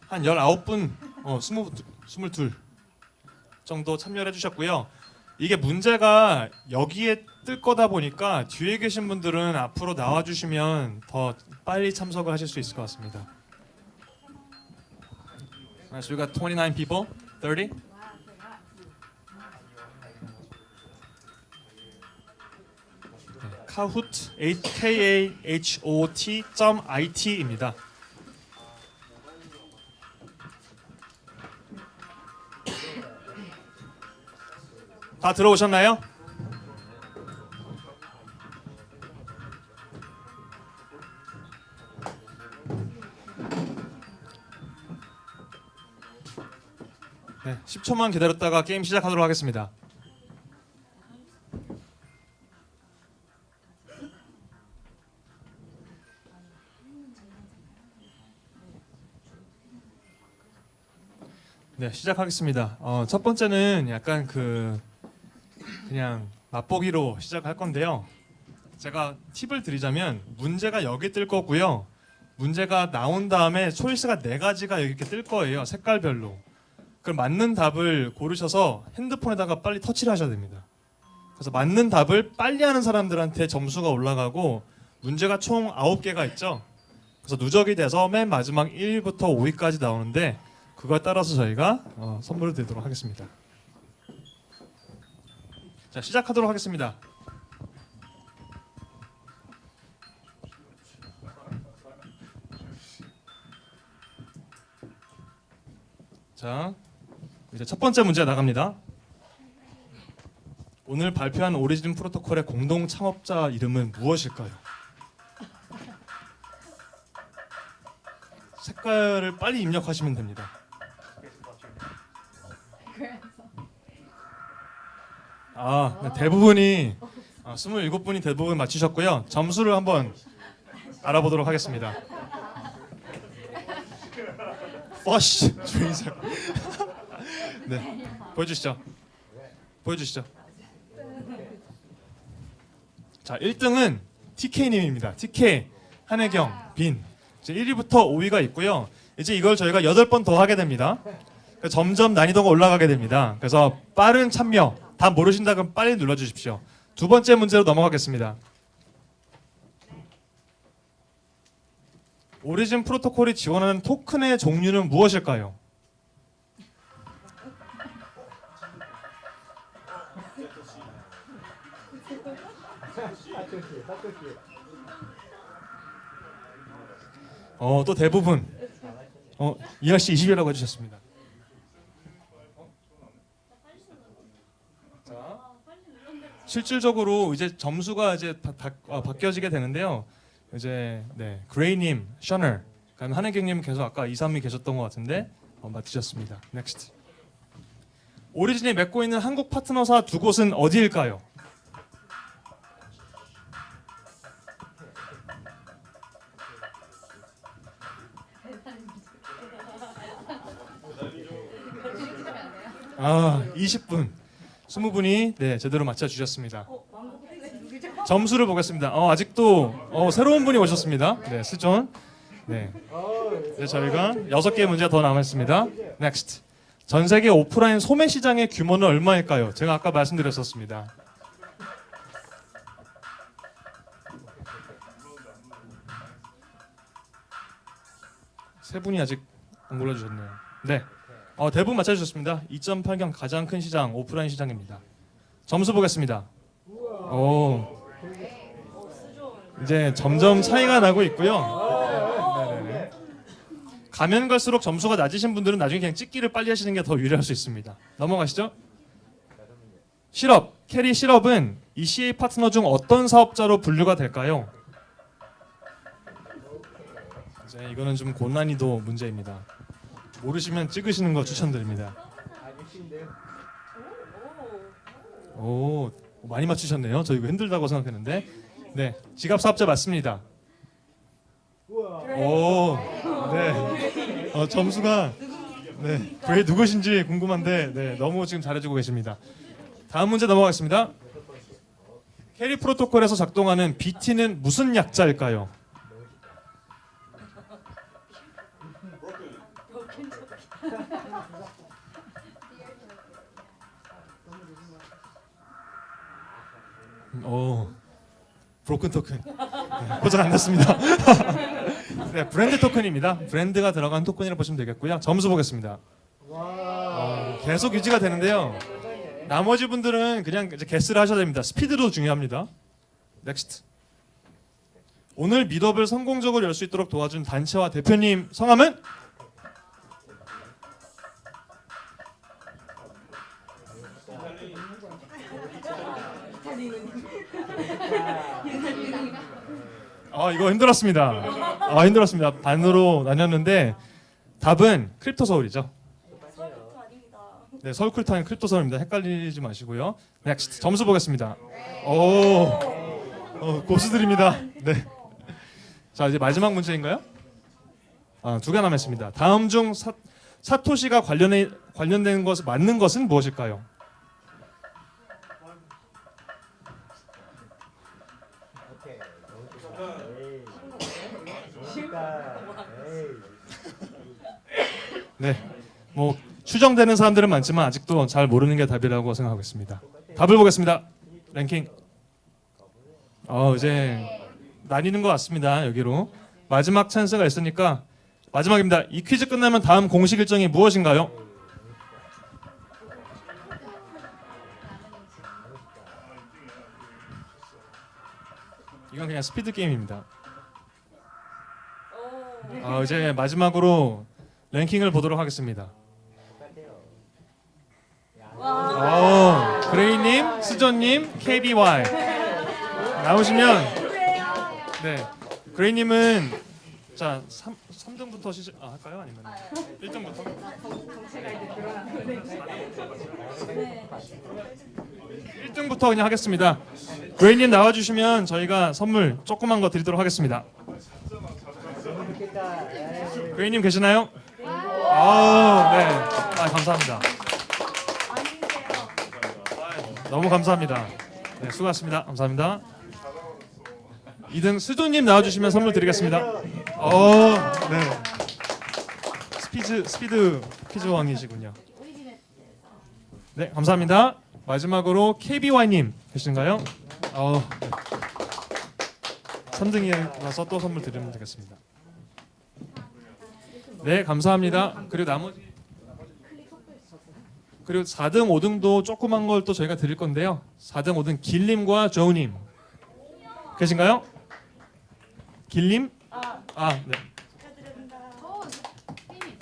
한 19분, 22 정도 참여를 해주셨고요. 이게 문제가 여기에 뜰 거다 보니까 뒤에 계신 분들은 앞으로 나와주시면 더 빨리 참석을 하실 수 있을 것 같습니다. So we got 29 people, 30. Kahoot, kahoot.it입니다. 다 들어오셨나요? 네, 10초만 기다렸다가 게임 시작하도록 하겠습니다. 네, 시작하겠습니다. 첫 번째는 약간 그냥 맛보기로 시작할 건데요. 제가 팁을 드리자면 문제가 여기 뜰 거고요. 문제가 나온 다음에 초이스가 4가지가 이렇게 뜰 거예요. 색깔별로. 그럼 맞는 답을 고르셔서 핸드폰에다가 빨리 터치를 하셔야 됩니다. 그래서 맞는 답을 빨리 하는 사람들한테 점수가 올라가고 문제가 총 9개가 있죠. 그래서 누적이 돼서 맨 마지막 1위부터 5위까지 나오는데 그거에 따라서 저희가 선물을 드리도록 하겠습니다. 자, 시작하도록 하겠습니다. 자, 이제 첫 번째 문제 나갑니다. 오늘 발표한 오리진 프로토콜의 공동 창업자 이름은 무엇일까요? 색깔을 빨리 입력하시면 됩니다. 네, 대부분이 27분이 대부분 맞히셨고요. 점수를 한번 알아보도록 하겠습니다. 퍼시 주의사. 네, 보여주시죠. 자, 1등은 TK님입니다. TK 한혜경 빈. 이제 1위부터 5위가 있고요. 이제 이걸 저희가 8번 더 하게 됩니다. 그러니까 점점 난이도가 올라가게 됩니다. 그래서 빠른 참여. 다 모르신다 그럼 빨리 눌러주십시오. 두 번째 문제로 넘어가겠습니다. 오리진 프로토콜이 지원하는 토큰의 종류는 무엇일까요? 또 대부분 이하 씨 20이라고 해주셨습니다. 실질적으로 이제 점수가 이제 바뀌어지게 되는데요. 이제 네, 그레이님, 셔널, 그다음에 한혜경님 계속 아까 2, 3위 계셨던 것 같은데 맡으셨습니다. 넥스트. 오리진이 맺고 있는 한국 파트너사 2곳은 어디일까요? 아, 20분. 20분이 네, 제대로 맞춰 주셨습니다. 점수를 보겠습니다. 아직도 새로운 분이 오셨습니다. 네, 스존. 네. 이제 저희가 6개의 문제가 더 남아 있습니다. 넥스트. 전 세계 오프라인 소매 시장의 규모는 얼마일까요? 제가 아까 말씀드렸었습니다. 세 분이 아직 안 골라주셨네요. 네, 대부분 맞춰주셨습니다. 2.8경 가장 큰 시장 오프라인 시장입니다. 점수 보겠습니다. 오, 이제 점점 차이가 나고 있고요. 네네네. 가면 갈수록 점수가 낮으신 분들은 나중에 그냥 찍기를 빨리 하시는 게 더 유리할 수 있습니다. 넘어가시죠. 실업, 캐리 실업은 ECA 파트너 중 어떤 사업자로 분류가 될까요? 이제 이거는 좀 고난이도 문제입니다. 모르시면 찍으시는 거 추천드립니다. 오, 많이 맞추셨네요. 저 이거 힘들다고 생각했는데. 네, 지갑 사업자 맞습니다. 오, 네. 점수가 네, 왜 누구신지 궁금한데 네, 너무 지금 잘해주고 계십니다. 다음 문제 넘어가겠습니다. 캐리 프로토콜에서 작동하는 BT는 무슨 약자일까요? 오, 브로큰 토큰. 네, 고장 안 났습니다. 네, 브랜드 토큰입니다. 브랜드가 들어간 토큰이라고 보시면 되겠고요. 점수 보겠습니다. 계속 유지가 되는데요. 나머지 분들은 그냥 이제 게스를 하셔야 됩니다. 스피드도 중요합니다. 넥스트. 오늘 미더블 성공적으로 열 수 있도록 도와준 단체와 대표님 성함은? 이거 힘들었습니다. 힘들었습니다. 반으로 나뉘었는데 답은 크립토 서울이죠. 네, 서울 크립토 아닌 크립토 서울입니다. 헷갈리지 마시고요. 넥스트. 점수 보겠습니다. 고수들입니다. 네. 자, 이제 마지막 문제인가요? 2개 남았습니다. 다음 중 사토시가 관련된 것을 맞는 것은 무엇일까요? 네, 뭐 추정되는 사람들은 많지만 아직도 잘 모르는 게 답이라고 생각하고 있습니다. 답을 보겠습니다. 랭킹. 이제 나뉘는 것 같습니다. 여기로 마지막 찬스가 있으니까 마지막입니다. 이 퀴즈 끝나면 다음 공식 일정이 무엇인가요? 이건 그냥 스피드 게임입니다. 이제 마지막으로 랭킹을 보도록 하겠습니다. 그레이님, 스존님, KBY 나오시면 네, 그레이님은 자 3등부터 할까요? 아니면 1등부터? 1등부터 그냥 하겠습니다. 그레이님 나와주시면 저희가 선물 조그만 거 드리도록 하겠습니다. 그레이님 계시나요? 네. 감사합니다. 너무 감사합니다. 네, 수고하셨습니다. 감사합니다. 2등 수조님 나와주시면 선물 드리겠습니다. 네. 스피드 퀴즈 왕이시군요. 네, 감사합니다. 마지막으로 KBY님 계신가요? 3등이라서 또 선물 드리면 되겠습니다. 네, 감사합니다. 그리고 4등, 5등도 조그만 걸 또 저희가 드릴 건데요. 4등, 5등 길님과 조우님 계신가요? 길님? 네.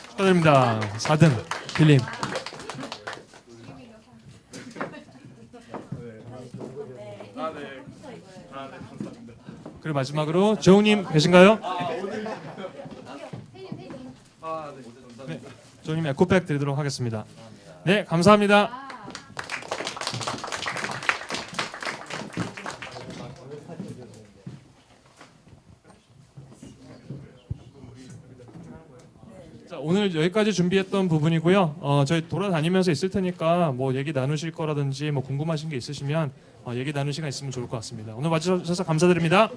축하드립니다. 4등 길님. 그리고 마지막으로 조우님 계신가요? 네, 조우님 에코백 드리도록 하겠습니다. 네, 감사합니다. 자, 오늘 여기까지 준비했던 부분이고요. 저희 돌아다니면서 있을 테니까 뭐 얘기 나누실 거라든지 뭐 궁금하신 게 있으시면 얘기 나눌 시간 있으면 좋을 것 같습니다. 오늘 와주셔서 감사드립니다.